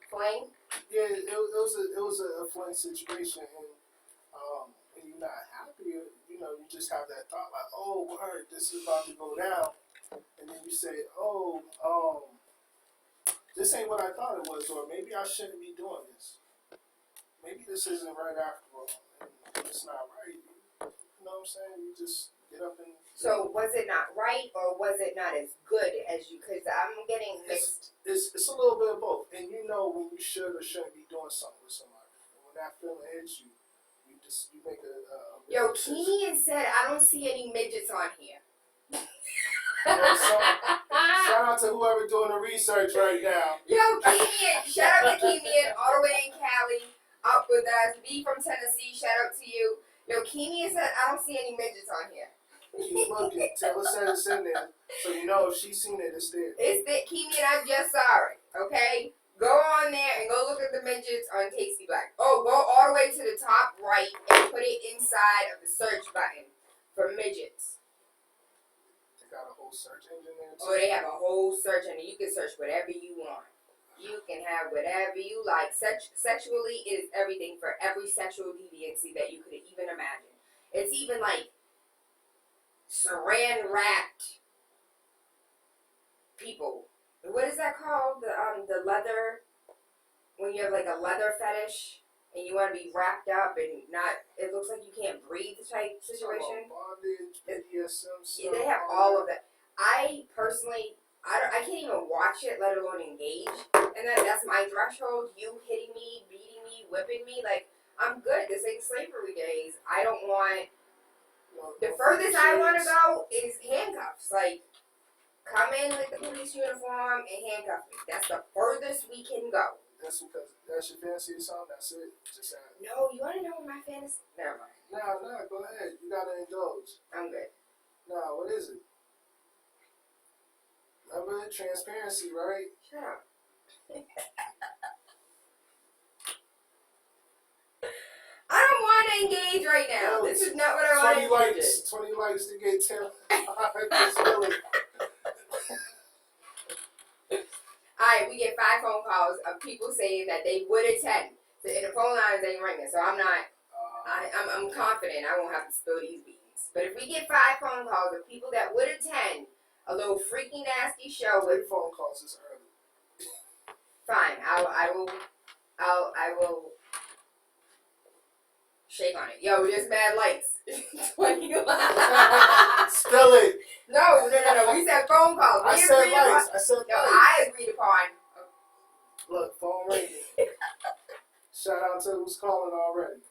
Fling? Yeah, it was a fun situation, and you're not happy. You just have that thought like, oh, word, this is about to go down, and then you say, oh, this ain't what I thought it was, or maybe I shouldn't be doing this. Maybe this isn't right after all. And it's not right. You know what I'm saying? You just get up and. So was it not right, or was it not as good as you? Because I'm getting mixed. It's a little bit of both, and you know when you should or shouldn't be doing something with somebody. And when that feeling hits you, you make a Yo, Keenan said I don't see any midgets on here. shout out to whoever doing the research right now. Yo, Kemian, shout out to Kemian, all the way in Cali, up with us. B from Tennessee, shout out to you. Yo, Kemian said, I don't see any midgets on here. Keep looking. Taylor said it's in there. So you know if she's seen it, it's there. It's that Kemian, I just saw it, okay? Go on there and go look at the midgets on Tasty Black. Oh, go all the way to the top right and put it inside of the search button for midgets. They got a whole search engine there too. Oh, they have a whole search engine. You can search whatever you want. You can have whatever you like. Sexually, it is everything for every sexual deviancy that you could even imagine. It's even like saran wrapped people. What is that called? The leather, when you have like a leather fetish and you want to be wrapped up and not, it looks like you can't breathe type situation. Bondage, BDSM, Yeah, they have all of that. I personally, I can't even watch it, let alone engage. And that's my threshold. You hitting me, beating me, whipping me, like, I'm good. This ain't slavery days. I don't want, the furthest I want to go is handcuffs. Like, come in with the police uniform and handcuff me. That's the furthest we can go. That's because that's your fantasy or something. That's it. Just add. No, you want to know what my fantasy? Never mind. Nah, go ahead. You gotta indulge. I'm good. Nah, what is it? Remember transparency, right? Shut up. I don't want to engage right now. This is not what I want to engage. 20 likes to get 10. Alright, we get 5 phone calls of people saying that they would attend. And the phone lines ain't ringing, so I'm confident I won't have to spill these beans. But if we get 5 phone calls of people that would attend a little freaky nasty show with phone calls is early. fine, I will shake on it. Yo, there's mad lights. 20 Spill it. No. We said phone calls. I said lights. I agreed upon. Look, phone ringing. Shout out to who's calling already.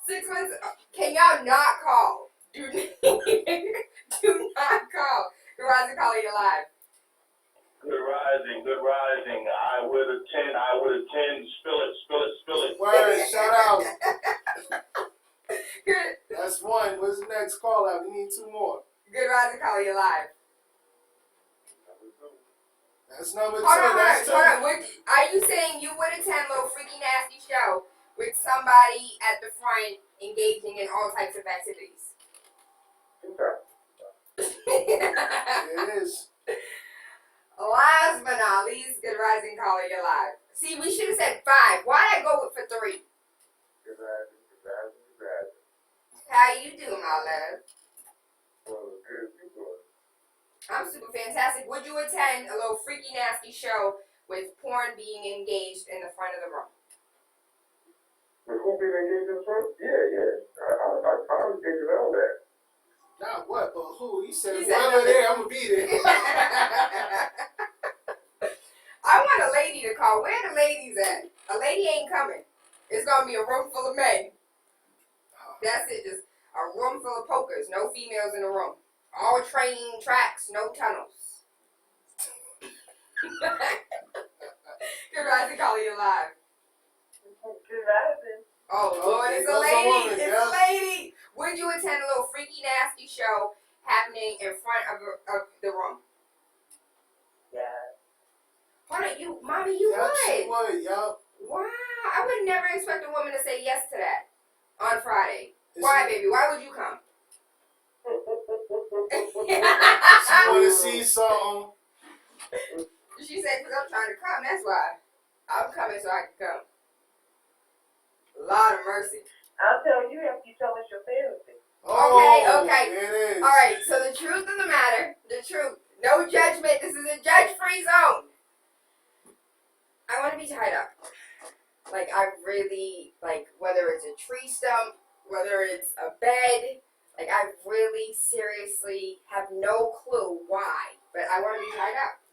6 months. Can y'all not call? Do not call. Garage and call you live. Good rising. I would attend. Spill it. Word, shout out. Good. That's one. What's the next call out? We need 2 more. Good rise and call you live. That's number 2. Hold on. That's 2. Are you saying you would attend a little freaky nasty show with somebody at the front engaging in all types of activities? It is. Last but not least, good rise and call you live. See, we should have said 5. Why'd I go for 3? Good rising. How you doing, my love? Well, good. I'm super fantastic. Would you attend a little freaky nasty show with porn being engaged in the front of the room? With who being engaged in the front? Yeah. I would engage around that. Not what, but who? He said, He if I'm there, I'm going to be there. I want a lady to call. Where the ladies at? A lady ain't coming. It's going to be a room full of men. That's it. Just a room full of pokers. No females in the room. All training tracks. No tunnels. Good rising, calling you live. Good rising. Oh, Lord, it's a lady. It's a lady. Would you attend a little freaky, nasty show happening in front of the room? Yeah. Hold on, Mommy, you would. She would, yup. Wow, I would never expect a woman to say yes to that on Friday. Why, baby? Why would you come? She want to see something. She said, because I'm trying to come, that's why. I'm coming so I can come. Lord of mercy. I'll tell you after you tell us your fantasy. Okay. It is. All right, so the truth of the matter, the truth, no judgment. This is a judge-free zone. I want to be tied up. Like, I really, like, whether it's a tree stump, whether it's a bed, like, I really seriously have no clue why, but I want to be tied up.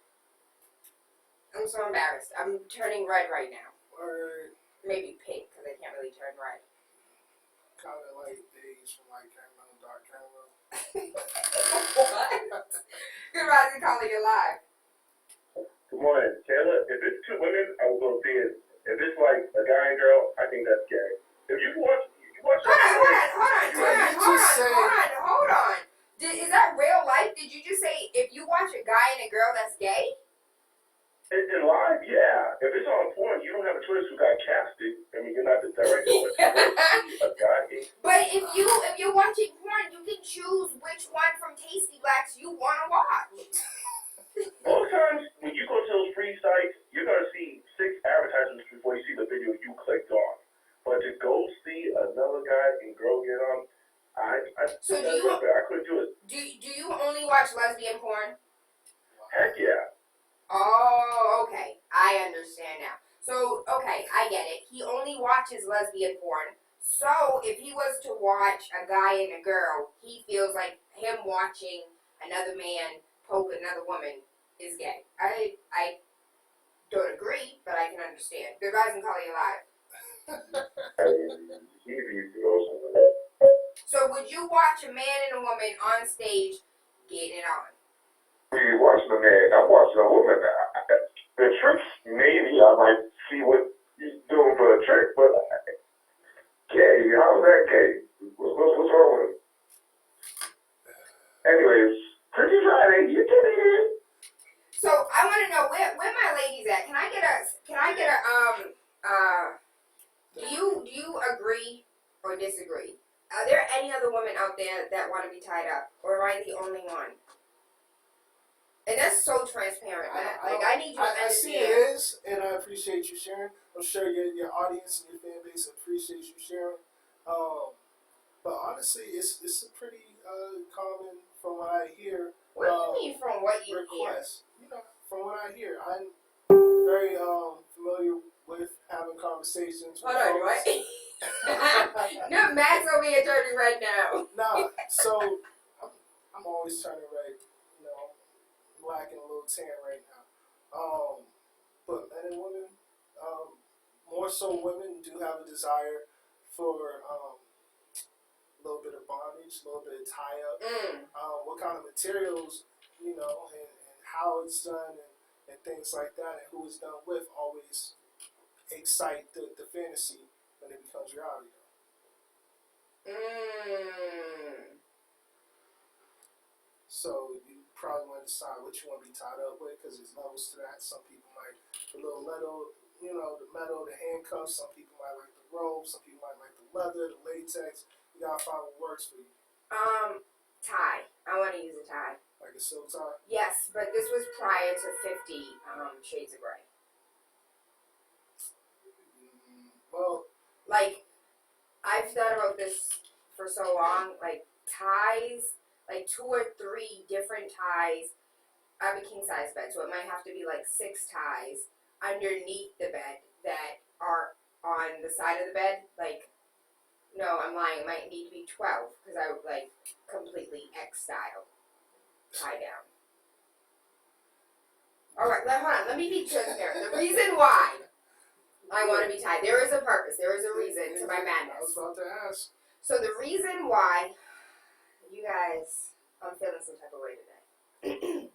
I'm so embarrassed. I'm turning red right now. Word. Maybe pink, because I can't really turn red. Kind of like days from like caramel, dark caramel. What? Good rising, calling you live. Good morning, Taylor. If it's two women, I will go see it. If it's like a guy and girl, I think that's gay. If you watch Hold on. Is that real life? Did you just say if you watch a guy and a girl, that's gay? in live, yeah. If it's on porn, you don't have a choice who got casted. I mean, you're not the director, but a guy. But if you're watching porn, you can choose which one from Tasty Blacks you want to watch. Most times, when you go to those free sites, you're going to see 6 advertisements before you see the video you clicked on. But to go see another guy and girl get on, I couldn't do it. Do you only watch lesbian porn? Heck yeah. Oh, okay. I understand now. So, okay, I get it. He only watches lesbian porn. So, if he was to watch a guy and a girl, he feels like him watching another man poke another woman is gay. I don't agree, but I can understand. Good rising, calling you live. So, would you watch a man and a woman on stage getting it on? You watching a man, I'm watching a woman. The tricks, maybe I might see what he's doing for a trick, but gay, how's that gay? What's wrong with it? Anyways, Freaky Friday, you get it. So I want to know where my ladies at. Can I get a do you agree or disagree? Are there any other women out there that want to be tied up, or am I the only one? And that's so transparent, man. I need you to understand. I see it is, and I appreciate you sharing. I'm sure your audience and your fan base appreciates you sharing. But honestly, it's a pretty common, from what I hear. What do you mean from what you request? You know, from what I hear, I'm very familiar with having conversations. Hold on, what? No, Matt's over here turning red now. Nah, so I'm always turning red. Black and a little tan right now. But men and women, more so women, do have a desire for a little bit of bondage, a little bit of tie up. What kind of materials, and how it's done and things like that, and who it's done with always excite the fantasy when it becomes reality. So you probably want to decide what you want to be tied up with, because there's levels to that. Some people might the little metal, the metal, the handcuffs. Some people might like the rope. Some people might like the leather, the latex. You gotta find what works for you. Tie. I want to use a tie. Like a silk tie? Yes, but this was prior to 50 Shades of Grey. Well, like, I've thought about this for so long. Like, ties, like 2 or 3 different ties. I have a king size bed, so it might have to be like 6 ties underneath the bed that are on the side of the bed. Like, no, I'm lying. It might need to be 12 because I would like completely X style tie down. All right, hold on. Let me be transparent. The reason why I want to be tied, there is a purpose. There is a reason to my madness. I was about to ask. So the reason why, you guys, I'm feeling some type of way today.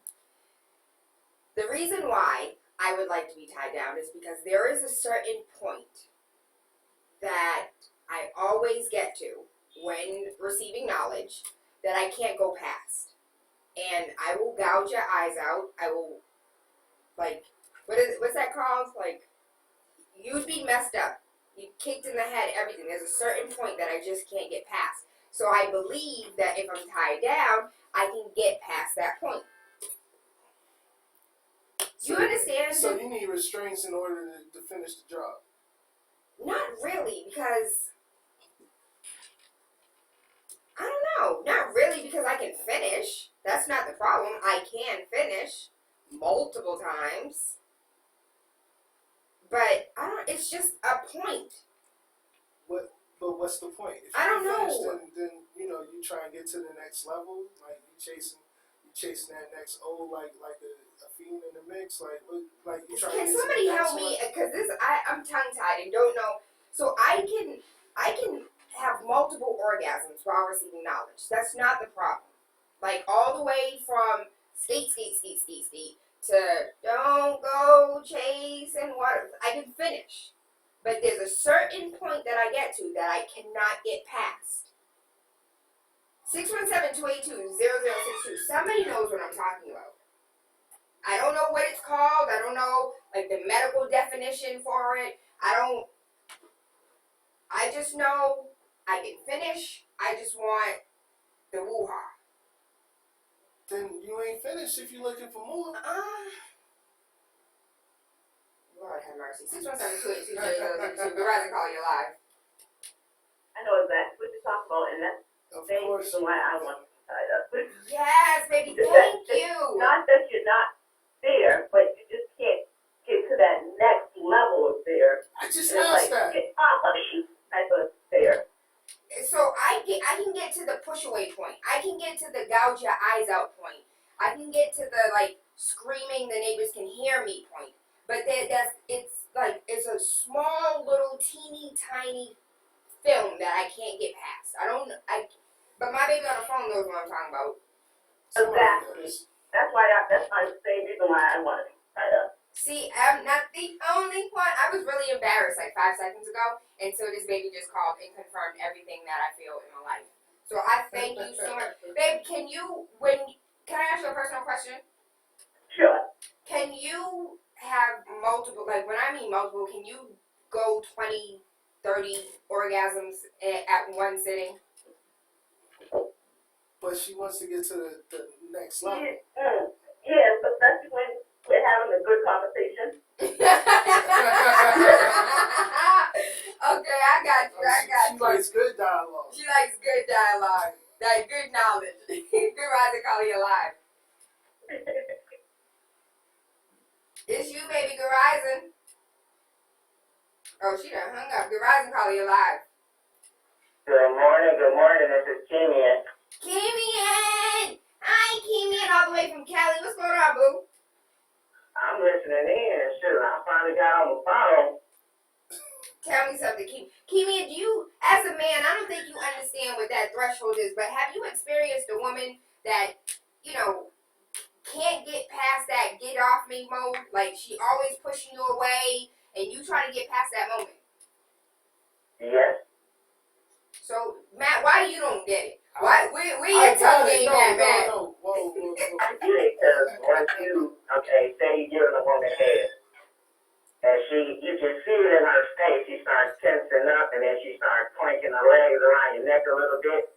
The reason why I would like to be tied down is because there is a certain point that I always get to when receiving knowledge that I can't go past. And I will gouge your eyes out. I will, like, what's that called? Like, you'd be messed up. You kicked in the head, everything. There's a certain point that I just can't get past. So I believe that if I'm tied down, I can get past that point. Do you understand? So you need restraints in order to finish the job? Not really, because I don't know. Not really, because I can finish. That's not the problem. I can finish multiple times. But I don't. It's just a point. But what's the point? If I don't know. Finish, then you try and get to the next level. Like you chasing that next like a fiend in the mix. Like you try. Can somebody help me? Because I'm tongue tied and don't know. So I can have multiple orgasms while receiving knowledge. That's not the problem. Like all the way from skate to don't go chasing water. I can finish. But there's a certain point that I get to that I cannot get past. 617-282-0062. Somebody knows what I'm talking about. I don't know what it's called. I don't know like the medical definition for it. I just know I can finish. I just want the woo-ha. Then you ain't finished if you're looking for more. Lord have mercy. 617-282-0062. Verizon call you live. I know exactly what you're talking about, and that's Of the course. reason why I want to tie up. Yes, baby. Thank you. Not that you're not there, but you just can't get to that next level of there. I just And it's asked like, that. get off of me type of there. So I can get to the push away point. I can get to the gouge your eyes out point. I can get to the like screaming the neighbors can hear me point. But it's a small little teeny tiny film that I can't get past. But my baby on the phone knows what I'm talking about. Exactly. That's the same reason why I want to tie up. See, I'm not the only one. I was really embarrassed like 5 seconds ago until this baby just called and confirmed everything that I feel in my life. So I thank you so much. Babe, can I ask you a personal question? Sure. Can you have multiple, like when I mean multiple, can you go 20, 30 orgasms at one sitting? But she wants to get to the next level. Yes, but especially when we're having a good conversation. Okay, I got you. She likes good dialogue. She likes good dialogue. That good knowledge. Good rising, call you alive. It's you, baby. Good rising. Oh, she done hung up. Good rising, call you alive. Good morning. This is Kimian. Kimian! Hi, Kimian, all the way from Cali. What's going on, boo? I'm listening in. Shoot, I finally got on the phone. Tell me something, Kimian. Do you, as a man, I don't think you understand what that threshold is, but have you experienced a woman that, can't get past that get off me mode? Like, she always pushing you away, and you try to get past that moment? Yes. So, Matt, why you don't get it? Why? Where your tongue game at, Matt? No. Whoa. I get it, because once you, say you're giving a woman head, and you can see it in her face, she starts tensing up, and then she starts clanking her legs around your neck a little bit,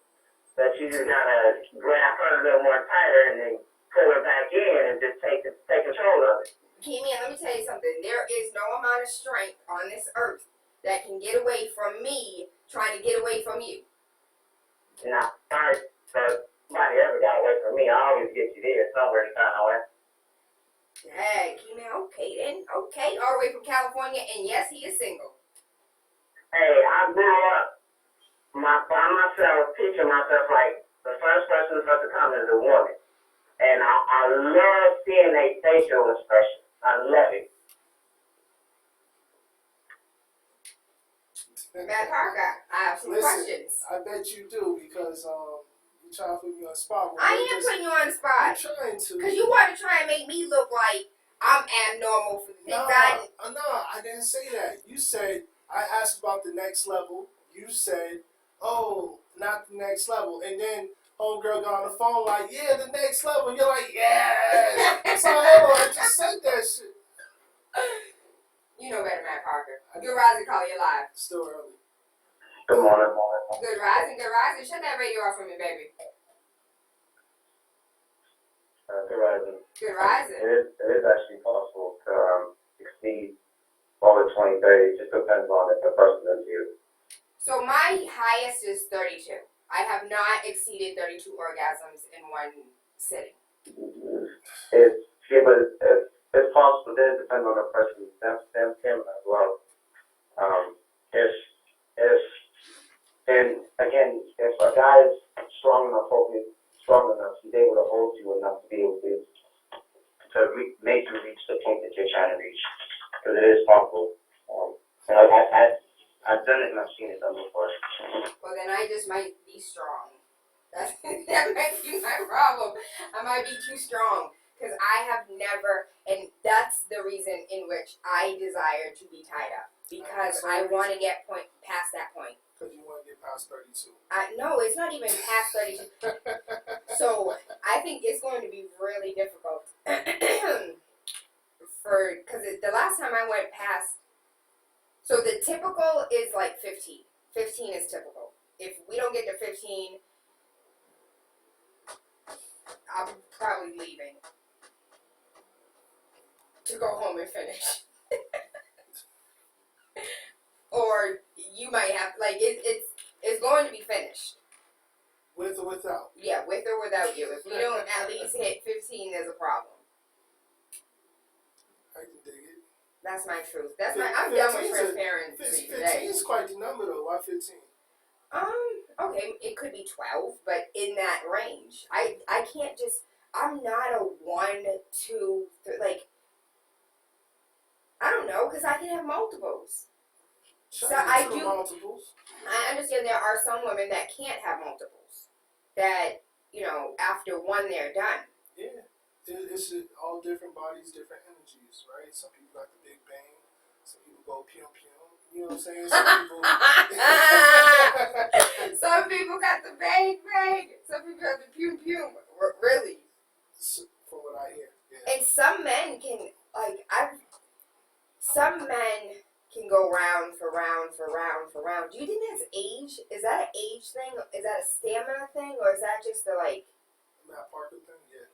but you just gotta grab her a little more tighter, and then pull her back in, and just take control of it. Kimian, let me tell you something. There is no amount of strength on this earth that can get away from me trying to get away from you. Now, nobody ever got away from me. I always get you there somewhere somewhere. Hey, Kimian, okay then. Okay, all the way from California, and yes, he is single. Hey, I grew up by myself, teaching myself like the first person supposed to come is a woman. And I love seeing their facial expression. I love it. Matt Parker, I have some questions. I bet you do because you trying to put me on the spot. I ain't putting you on the spot. I'm trying to. Because you want to try and make me look like I'm abnormal for the things I didn't say that. You said, I asked about the next level. You said, oh, not the next level. And then homegirl got on the phone like, yeah, the next level. You're like, yeah. So I just said that shit. You know better, Matt Parker. Good rising, call you live. Still early. Good morning. Good rising. Shut that radio off for me, baby. Good rising. Good rising. It is actually possible to exceed all the 20, 30. It just depends on if the person is you. So my highest is 32. I have not exceeded 32 orgasms in one sitting. It's possible. Then it depends on the person, them as well. If a guy is strong enough, he's able to hold you enough to be able to make you reach the point that you're trying to reach. Because it is possible. I've done it and I've seen it done before. Well, then I just might be strong. That might be my problem. I might be too strong because I have never, and that's the reason in which I desire to be tied up because I want to get past that point. Because you want to get past 32. No, it's not even past 32. So I think it's going to be really difficult because the last time I went past, so the typical is like 15. 15 is typical. If we don't get to 15, I'm probably leaving to go home and finish. Or you might have, like, it's going to be finished. With or without? Yeah, with or without you. If we don't at least hit 15, there's a problem. I can dig it. That's my truth. I'm done with transparency 15 today. is quite the number though. Why 15? Okay, it could be 12, but in that range. I can't just, I'm not a 1, 2, 3, like, I don't know, because I can have multiples. So I do. Multiples. I understand there are some women that can't have multiples. That, after one, they're done. Yeah. It's all different bodies, different energies, right? Some people got the big bang. Some people go pew pew. You know what I'm saying? Some people got the bang bang. Some people got the pew pew. Really. From what I hear. Yeah. And some men can, some men can go round for round for round for round. Do you think that's age? Is that an age thing? Is that a stamina thing? Or is that just the, Matt Parker thing? Yeah.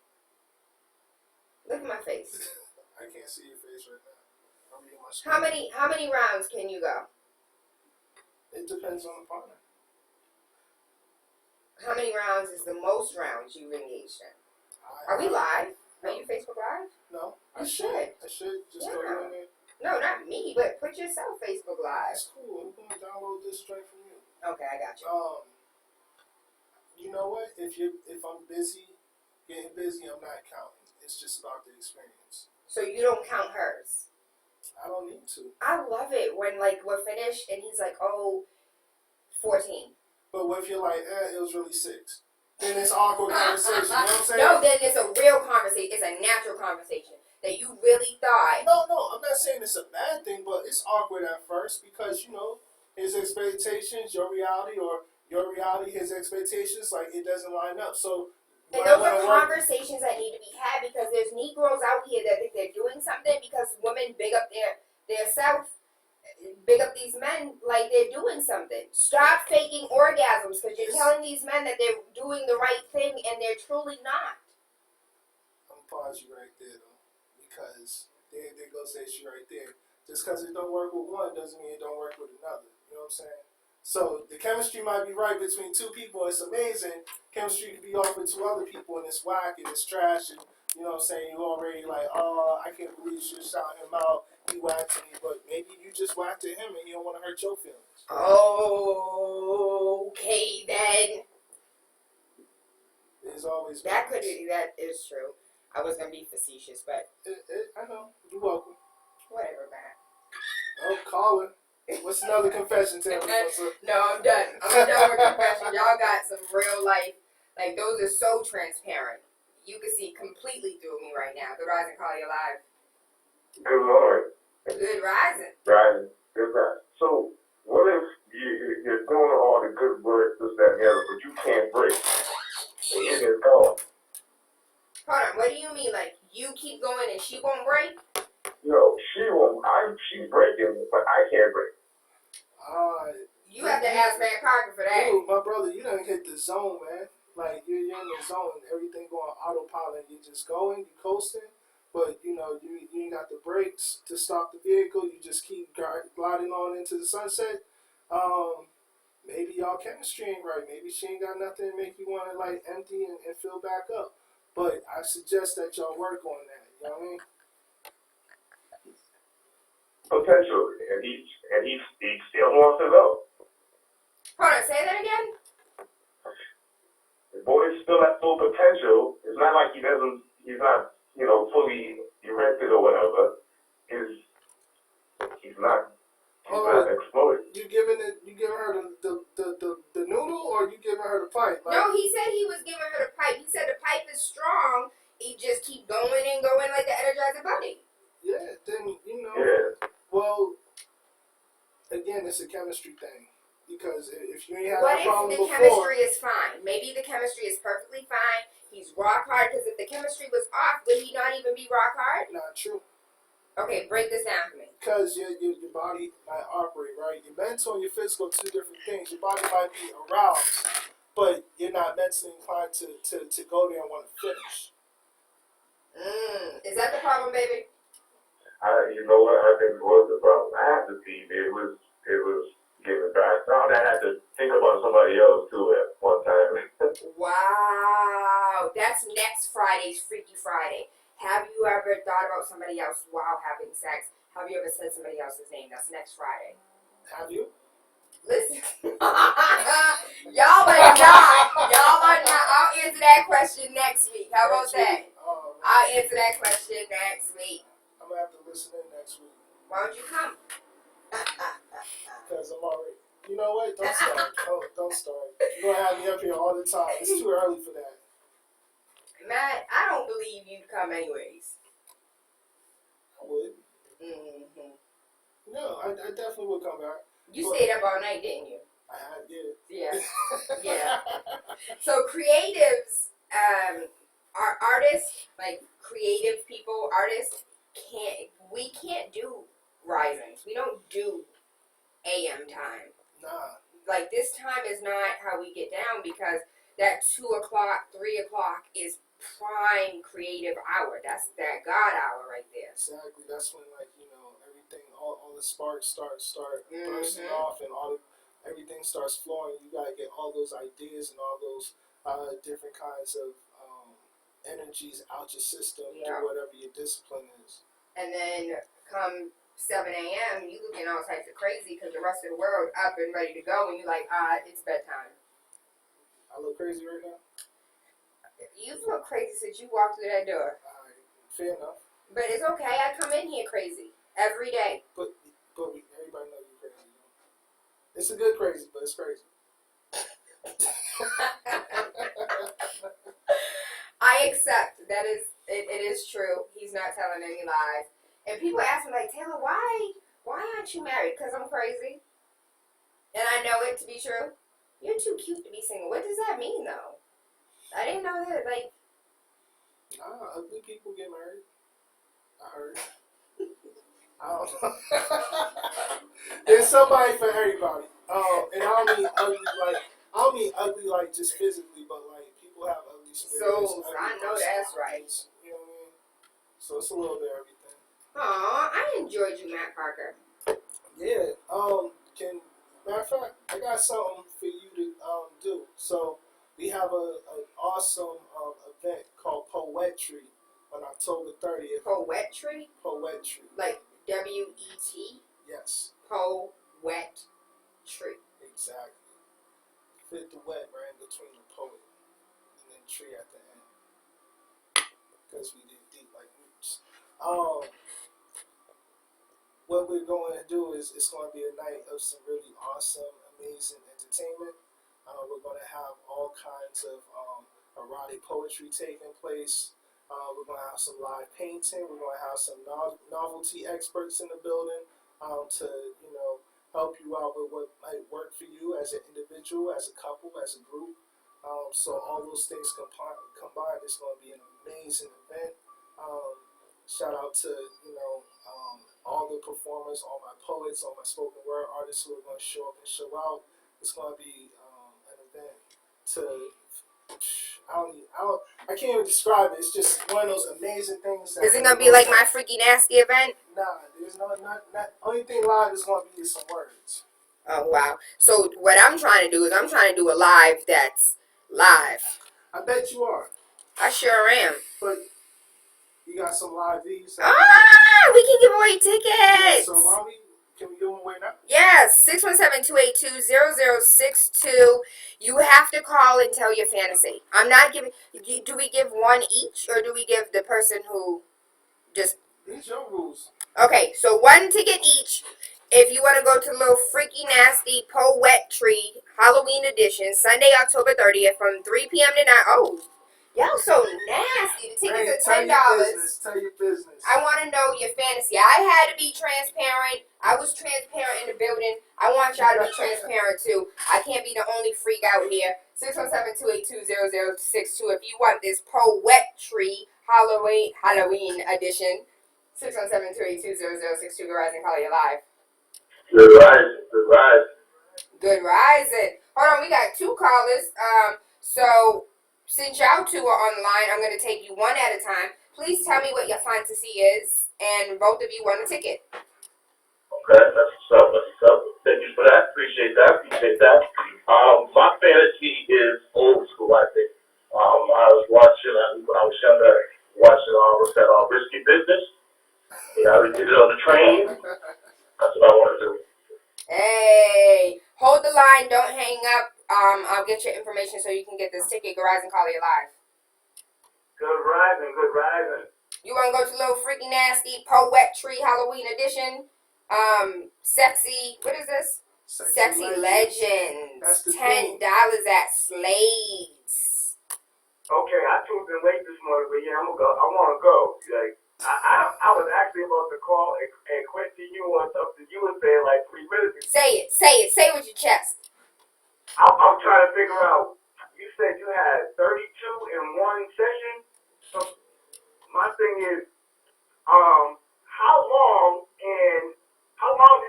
Look at my face. I can't see your face right now. I'm reading my screen. How many rounds can you go? It depends on the partner. How many rounds is the most rounds you've engaged in? Are we live? Are you Facebook Live? No. You should. I should just Yeah. go in there. No, not me, but put yourself Facebook Live. That's cool. I'm gonna download this straight from you. Okay, I got you. You know what? If I'm busy, getting busy, I'm not counting. It's just about the experience. So you don't count hers? I don't need to. I love it when we're finished and he's like, 14. But what if you're like, it was really 6? Then it's awkward conversation. You know what I'm saying? No, then it's a real conversation. It's a natural conversation that you really thought. No, I'm not saying it's a bad thing, but it's awkward at first because, his expectations, your reality, or your reality, his expectations, it doesn't line up. So, and those are conversations that need to be had because there's Negroes out here that think they're doing something because women big up their self, big up these men like they're doing something. Stop faking orgasms because you're telling these men that they're doing the right thing and they're truly not. I'm gonna pause you right there, though, because there goes the issue right there. Just because it don't work with one doesn't mean it don't work with another. You know what I'm saying? So the chemistry might be right between 2 people. It's amazing. Chemistry could be off with 2 other people, and it's whack and it's trash. And you know what I'm saying? You already I can't believe you should shout him out. He whacked me, but maybe you just whacked at him and you don't want to hurt your feelings. Okay, then. There's always that is true. I was gonna be facetious, but I know. You're welcome. Whatever, man. Oh, caller. What's another confession, Taylor? No, I'm done. I'm done with confession. Y'all got some real life. Those are so transparent. You can see completely through me right now. Good rising, call you live. Good Lord. Good rising. Rising. Good rising. So, what if you're doing all the good work, this, that, and the other, but you can't break? And it is gone. Hold on. What do you mean? You keep going and she won't break? No, she won't. She's breaking, but I can't break. You have to ask Matt Parker for that. Dude, my brother, you done hit the zone, man. You're in the zone, everything going autopilot. You're just going, you coasting, but you ain't got the brakes to stop the vehicle. You just keep gliding on into the sunset. Maybe y'all chemistry ain't right. Maybe she ain't got nothing to make you want to empty and fill back up. But I suggest that y'all work on that. You know what I mean? Potential, and he still wants to go. Hold on, say that again. The boy's still at full potential. It's not like he's not, fully erected or whatever. He's not exploded. You giving it's a chemistry thing. Because if you ain't had What that problem if the before, chemistry is fine? Maybe the chemistry is perfectly fine. He's rock hard, because if the chemistry was off, would he not even be rock hard? not true. Okay, break this down for me. Because your body might operate, right? Your mental and your physical are two different things. Your body might be aroused, but you're not mentally inclined to go there and want to finish. Is that the problem, baby? You know what? I think it was the problem. I had to see it was giving back. I had to think about somebody else too at one time. Wow. That's next Friday's Freaky Friday. Have you ever thought about somebody else while having sex? Have you ever said somebody else's name? That's next Friday. Have you? Listen. Y'all are not. Y'all are not. I'll answer that question next week. How about that? Oh, I'll answer that question next week. I'm going to have to listen in next week. Why don't you come? Because I'm already... You know what? Don't start. Don't start. You're going to have me up here all the time. It's too early for that. Matt, I don't believe you'd come anyways. I would. Mm-hmm. No, I definitely would come back. You stayed up all night, didn't you? I did. Yeah. Yeah. So creatives, are artists, like creative people, artists, we can't do risings. We don't do AM time. Nah. Like this time is not how we get down, because that 2 o'clock, 3 o'clock is prime creative hour. That's that God hour right there. Exactly. That's when, like, you know, everything, all the sparks start bursting off, and everything starts flowing. You gotta get all those ideas and all those different kinds of energies out your system through whatever your discipline is. And then come 7 a.m., you looking all types of crazy because the rest of the world up and ready to go, and you're like, it's bedtime. I look crazy right now? You look crazy since you walked through that door. Fair enough. But it's okay. I come in here crazy every day. But everybody knows you're crazy. It's a good crazy, but it's crazy. I accept that it is true. He's not telling any lies. And people ask me, like, Taylor, why aren't you married? Because I'm crazy. And I know it to be true. You're too cute to be single. What does that mean, though? I didn't know that, like... Ugly people get married. I heard. I don't know. There's somebody for everybody. And I don't mean ugly like just physically, but like people have ugly spirits. So I know that's right. You know what I mean? So it's a little bit of everything. Aw, I enjoyed you, Matt Parker. Yeah. Matter of fact, I got something for you to do. So we have an awesome event called Poetry on October 30th. Poetry? Poetry. Like W-E-T? Yes. Poetry. Exactly. Fit the wet right in between the poet and then tree at the end. Because we did deep like roots. What we're going to do is it's going to be a night of some really awesome, amazing entertainment. We're going to have all kinds of erotic poetry taking place. We're going to have some live painting. We're going to have some novelty experts in the building to, you know, help you out with what might work for you as an individual, as a couple, as a group. So all those things combined, it's going to be an amazing event. Shout out to, you know, all the performers, all my poets, all my spoken word artists who are going to show up and show out. It's going to be an event to... I can't even describe it. It's just one of those amazing things. Is it gonna be like my freaky nasty event? Nah, there's not only thing live is gonna be some words. Oh wow! So what I'm trying to do is I'm trying to do a live that's live. I bet you are. I sure am. But you got some live V's. We can give away tickets. So can we give them away now? Yes, 617-282-0062. You have to call and tell your fantasy. I'm not giving... Do we give one each, or do we give the person who just... These your rules. Okay, so one ticket each. If you want to go to Little Freaky Nasty Poetry Halloween edition, Sunday, October 30th from 3 p.m. to 9. Oh, y'all so nasty. The tickets are $10. Tell your business. I want to know your fantasy. I had to be transparent. I was transparent in the building. I want y'all to be transparent too. I can't be the only freak out here. 617-282-0062. If you want this poetry Halloween edition, 617-282-0062. Good rising, call you live. Good rising, good rising. Good rising. Hold on, we got two callers. So since y'all two are on the line, I'm going to take you one at a time. Please tell me what your fantasy is, and both of you won a ticket. Okay, that's what's up, that's what's up. Thank you for that. Appreciate that. My fantasy is old school, I think. I was watching, when I was younger, what's that, Risky Business. Yeah, we did it on the train. That's what I want to do. Hey, hold the line. Don't hang up. I'll get your information so you can get this ticket. Good rising, call you live. Good rising, good rising. You want to go to Little Freaky Nasty Poetry Halloween edition? Sexy, what is this? Sexy Legends. $10 at Slade's. Okay, I tuned in late this morning, but yeah, I'm gonna go. I want to go. Like, I was actually about to call and question you on something you were saying like 3 minutes ago. Say it with your chest. I'm trying to figure out. You said you had 32 in one session. So my thing is, how long did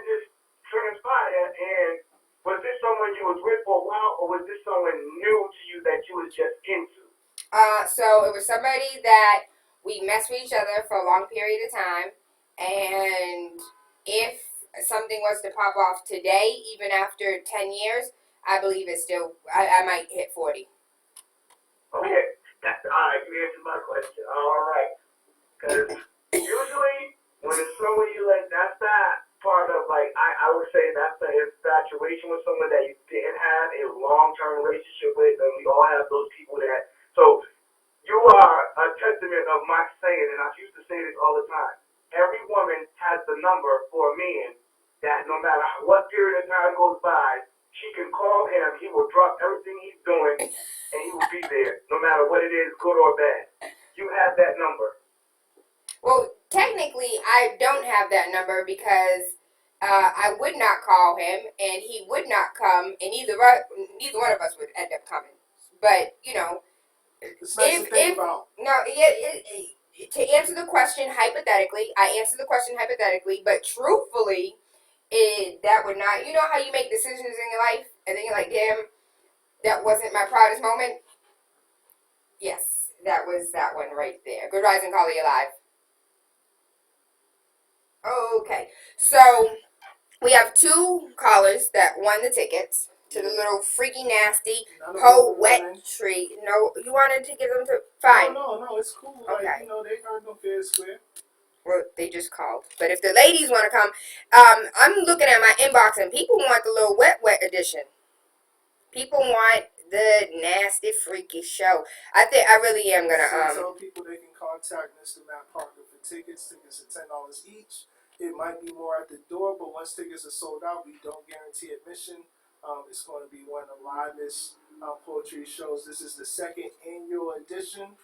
this transpire? And was this someone you was with for a while, or was this someone new to you that you was just into? So it was somebody that we messed with each other for a long period of time, and if something was to pop off today, even after 10 years, I believe it's still, I might hit 40. Okay, that's all right. You answered my question. All right, because usually when it's someone you like, that's not part of like I would say that's the infatuation with someone that you didn't have a long-term relationship with, and we all have those people that. So you are a testament of my saying, and I used to say this all the time. Every woman has the number for a man that no matter what period of time goes by, she can call him. He will drop everything he's doing, and he will be there, no matter what it is, good or bad. You have that number. Well, technically, I don't have that number because I would not call him, and he would not come, and neither one of us would end up coming. But, you know, It's nice to think about. No, to answer the question hypothetically, I answer the question hypothetically, but truthfully, that would not, you know how you make decisions in your life, and then you're like, damn, that wasn't my proudest moment? Yes, that was that one right there. Good rising, caller, you live. Okay, so we have two callers that won the tickets to the Little Freaky Nasty Poetry. No, you wanted to give them to, fine. No, it's cool. Okay. Like, they heard no fair square. Well, they just called. But if the ladies want to come, I'm looking at my inbox and people want the little wet edition. People want the nasty freaky show. I really am gonna tell people they can contact Mr. Matt Parker for tickets. Tickets are $10 each. It might be more at the door, but once tickets are sold out, we don't guarantee admission. It's going to be one of the livest poetry shows. This is the second annual edition.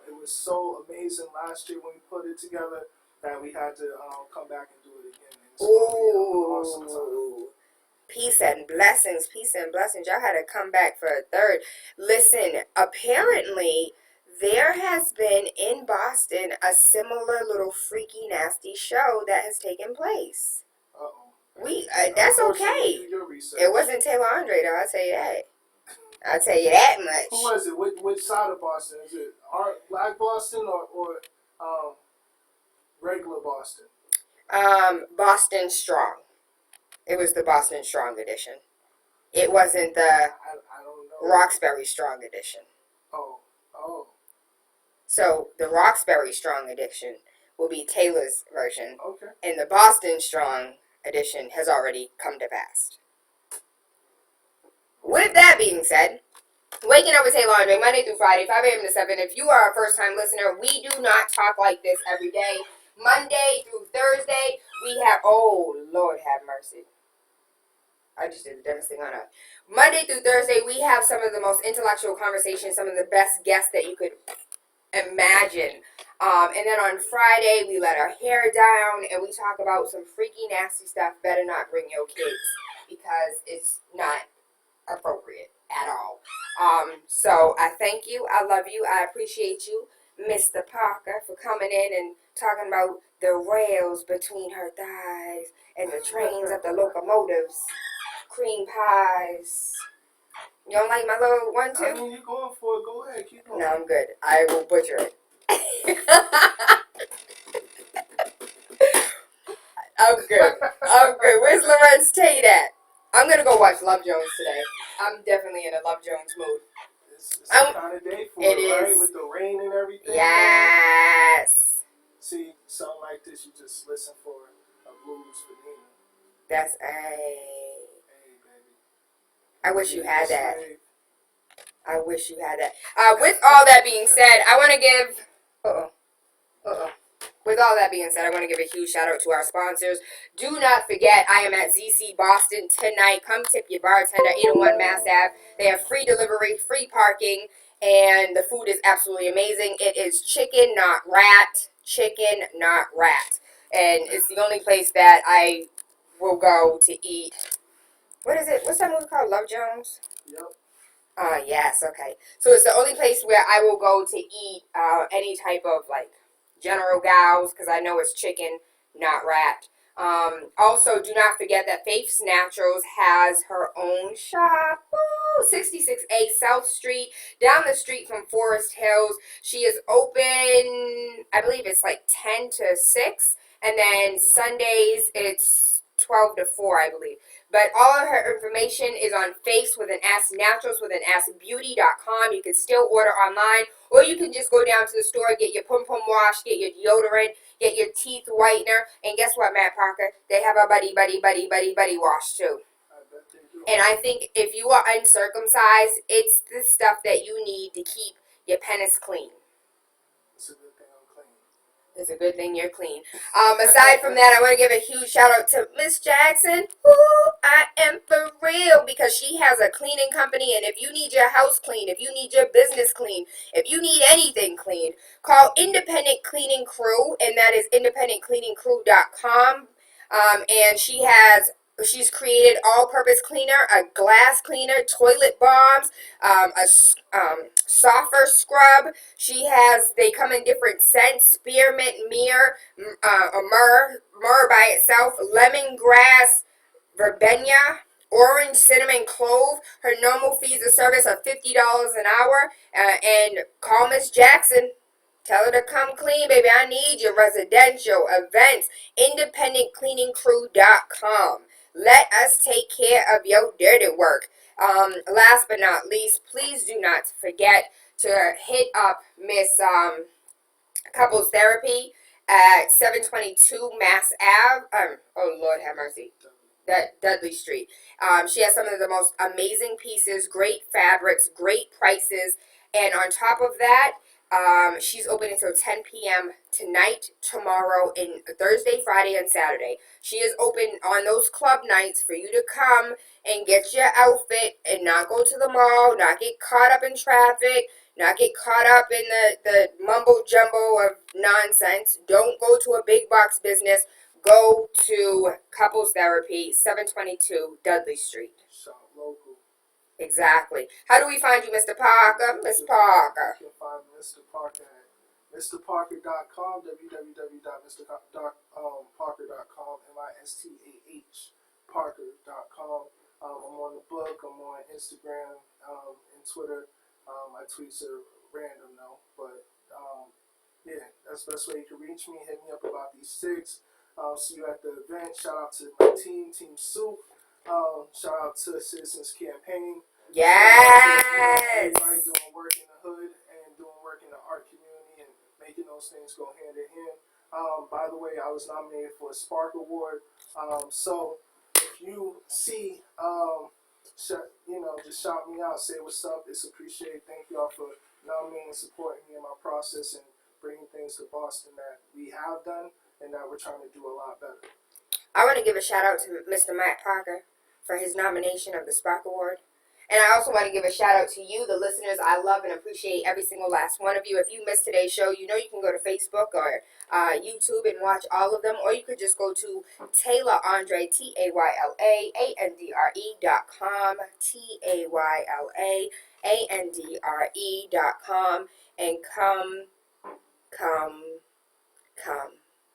It was so amazing last year when we put it together that we had to come back and do it again. And it's going to be an awesome time. Peace and blessings. Y'all had to come back for a third. Listen, apparently there has been in Boston a similar little freaky nasty show that has taken place. That's okay. It wasn't TaylaAndre though, I'll tell you that. I'll tell you that much. Who was it? Which side of Boston? Is it Black Boston or regular Boston? Boston Strong. It was the Boston Strong edition. It wasn't the I don't know. Roxbury Strong edition. Oh. So the Roxbury Strong edition will be Taylor's version. Okay. And the Boston Strong edition has already come to pass. With that being said, Waking Up with TaylaAndre, Monday through Friday, 5 a.m. to 7. If you are a first-time listener, we do not talk like this every day. Monday through Thursday, we have, oh, Lord have mercy. I just did the dumbest thing on earth. Monday through Thursday, we have some of the most intellectual conversations, some of the best guests that you could imagine. And then on Friday, we let our hair down and we talk about some freaky, nasty stuff. Better not bring your kids because it's not appropriate at all. So I thank you. I love you. I appreciate you, Mr. Parker, for coming in and talking about the rails between her thighs and the trains of the locomotives, cream pies. You don't like my little one too? I mean, you're going for it. Go ahead, keep going. No, I'm good. I will butcher it. I'm good. I'm good. Where's Lorenz Tate at? I'm gonna go watch Love Jones today. I'm definitely in a Love Jones mood. It's the kind of day for it, right? Is. With the rain and everything. Yes. See, something like this, you just listen for a blues for Nina. That's Hey, baby. I wish you had that. Slave. I wish you had that. With all that being said, I want to give. With all that being said, I want to give a huge shout out to our sponsors. Do not forget, I am at ZC Boston tonight. Come tip your bartender, 801 Mass Ave. They have free delivery, free parking, and the food is absolutely amazing. It is chicken, not rat. Chicken, not rat. And it's the only place that I will go to eat. What is it? What's that movie called? Love Jones? Yep. Yes, okay. So it's the only place where I will go to eat any type of, like, General Gals, because I know it's chicken, not rat. Also, do not forget that Faith's Naturals has her own shop. Woo! 66A South Street, down the street from Forest Hills. She is open, I believe it's like 10 to 6, and then Sundays it's 12 to 4, I believe. But all of her information is on Face with an S, Naturals with an S, beauty.com. You can still order online, or you can just go down to the store, get your pum pum wash, get your deodorant, get your teeth whitener, and guess what, Matt Parker? They have a buddy wash too. I bet they do. And I think if you are uncircumcised, it's the stuff that you need to keep your penis clean. It's a good thing I'm clean. It's a good thing you're clean. Aside from that, I want to give a huge shout out to Miss Jackson. Ooh, I am for real, because she has a cleaning company, and if you need your house clean, if you need your business clean, if you need anything clean, call Independent Cleaning Crew, and that is independentcleaningcrew.com. And she's created all-purpose cleaner, a glass cleaner, toilet bombs, a softer scrub. They come in different scents: spearmint, myrrh by itself, lemongrass, verbena, orange, cinnamon, clove. Her normal fees of service are $50 an hour. And call Miss Jackson. Tell her to come clean, baby. I need your residential events. IndependentCleaningCrew.com. Let us take care of your dirty work. Last but not least, please do not forget to hit up Miss Couples Therapy at 722 Mass Ave. Oh, Lord have mercy. Dudley Street. She has some of the most amazing pieces, great fabrics, great prices, and on top of that, she's open until 10 p.m. tonight, tomorrow, and Thursday, Friday, and Saturday. She is open on those club nights for you to come and get your outfit and not go to the mall, not get caught up in traffic, not get caught up in the mumbo jumbo of nonsense. Don't go to a big box business. Go to Couples Therapy, 722 Dudley Street. Shop local. Exactly. How do we find you, Mr. Parker? Miss Parker. You can find Mr. Parker at MrParker.com, www.MrParker.com, MISTAH Parker.com. I'm on the book, I'm on Instagram and Twitter. My tweets are random though, but yeah, that's the best way you can reach me. Hit me up about these six. See you at the event. Shout out to my team, Team Soup. Shout out to Citizens Campaign. Yes. Everybody doing work in the hood and doing work in the art community and making those things go hand in hand. By the way, I was nominated for a Spark Award. So if you see, just shout me out, say what's up. It's appreciated. Thank y'all for nominating and supporting me in my process and bringing things to Boston that we have done and that we're trying to do a lot better. I want to give a shout out to Mr. Matt Parker for his nomination of the Spark Award. And I also want to give a shout out to you, the listeners. I love and appreciate every single last one of you. If you missed today's show, you know you can go to Facebook or YouTube and watch all of them, or you could just go to TaylaAndre, TaylaAndre.com, TaylaAndre.com, and come.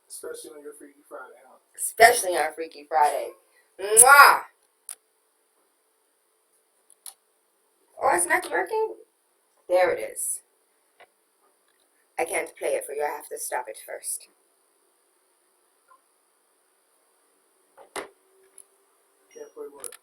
Especially on your Freaky Friday, huh? Especially on Freaky Friday. Mwah! Oh, it's not working? There it is. I can't play it for you. I have to stop it first. Can't play what?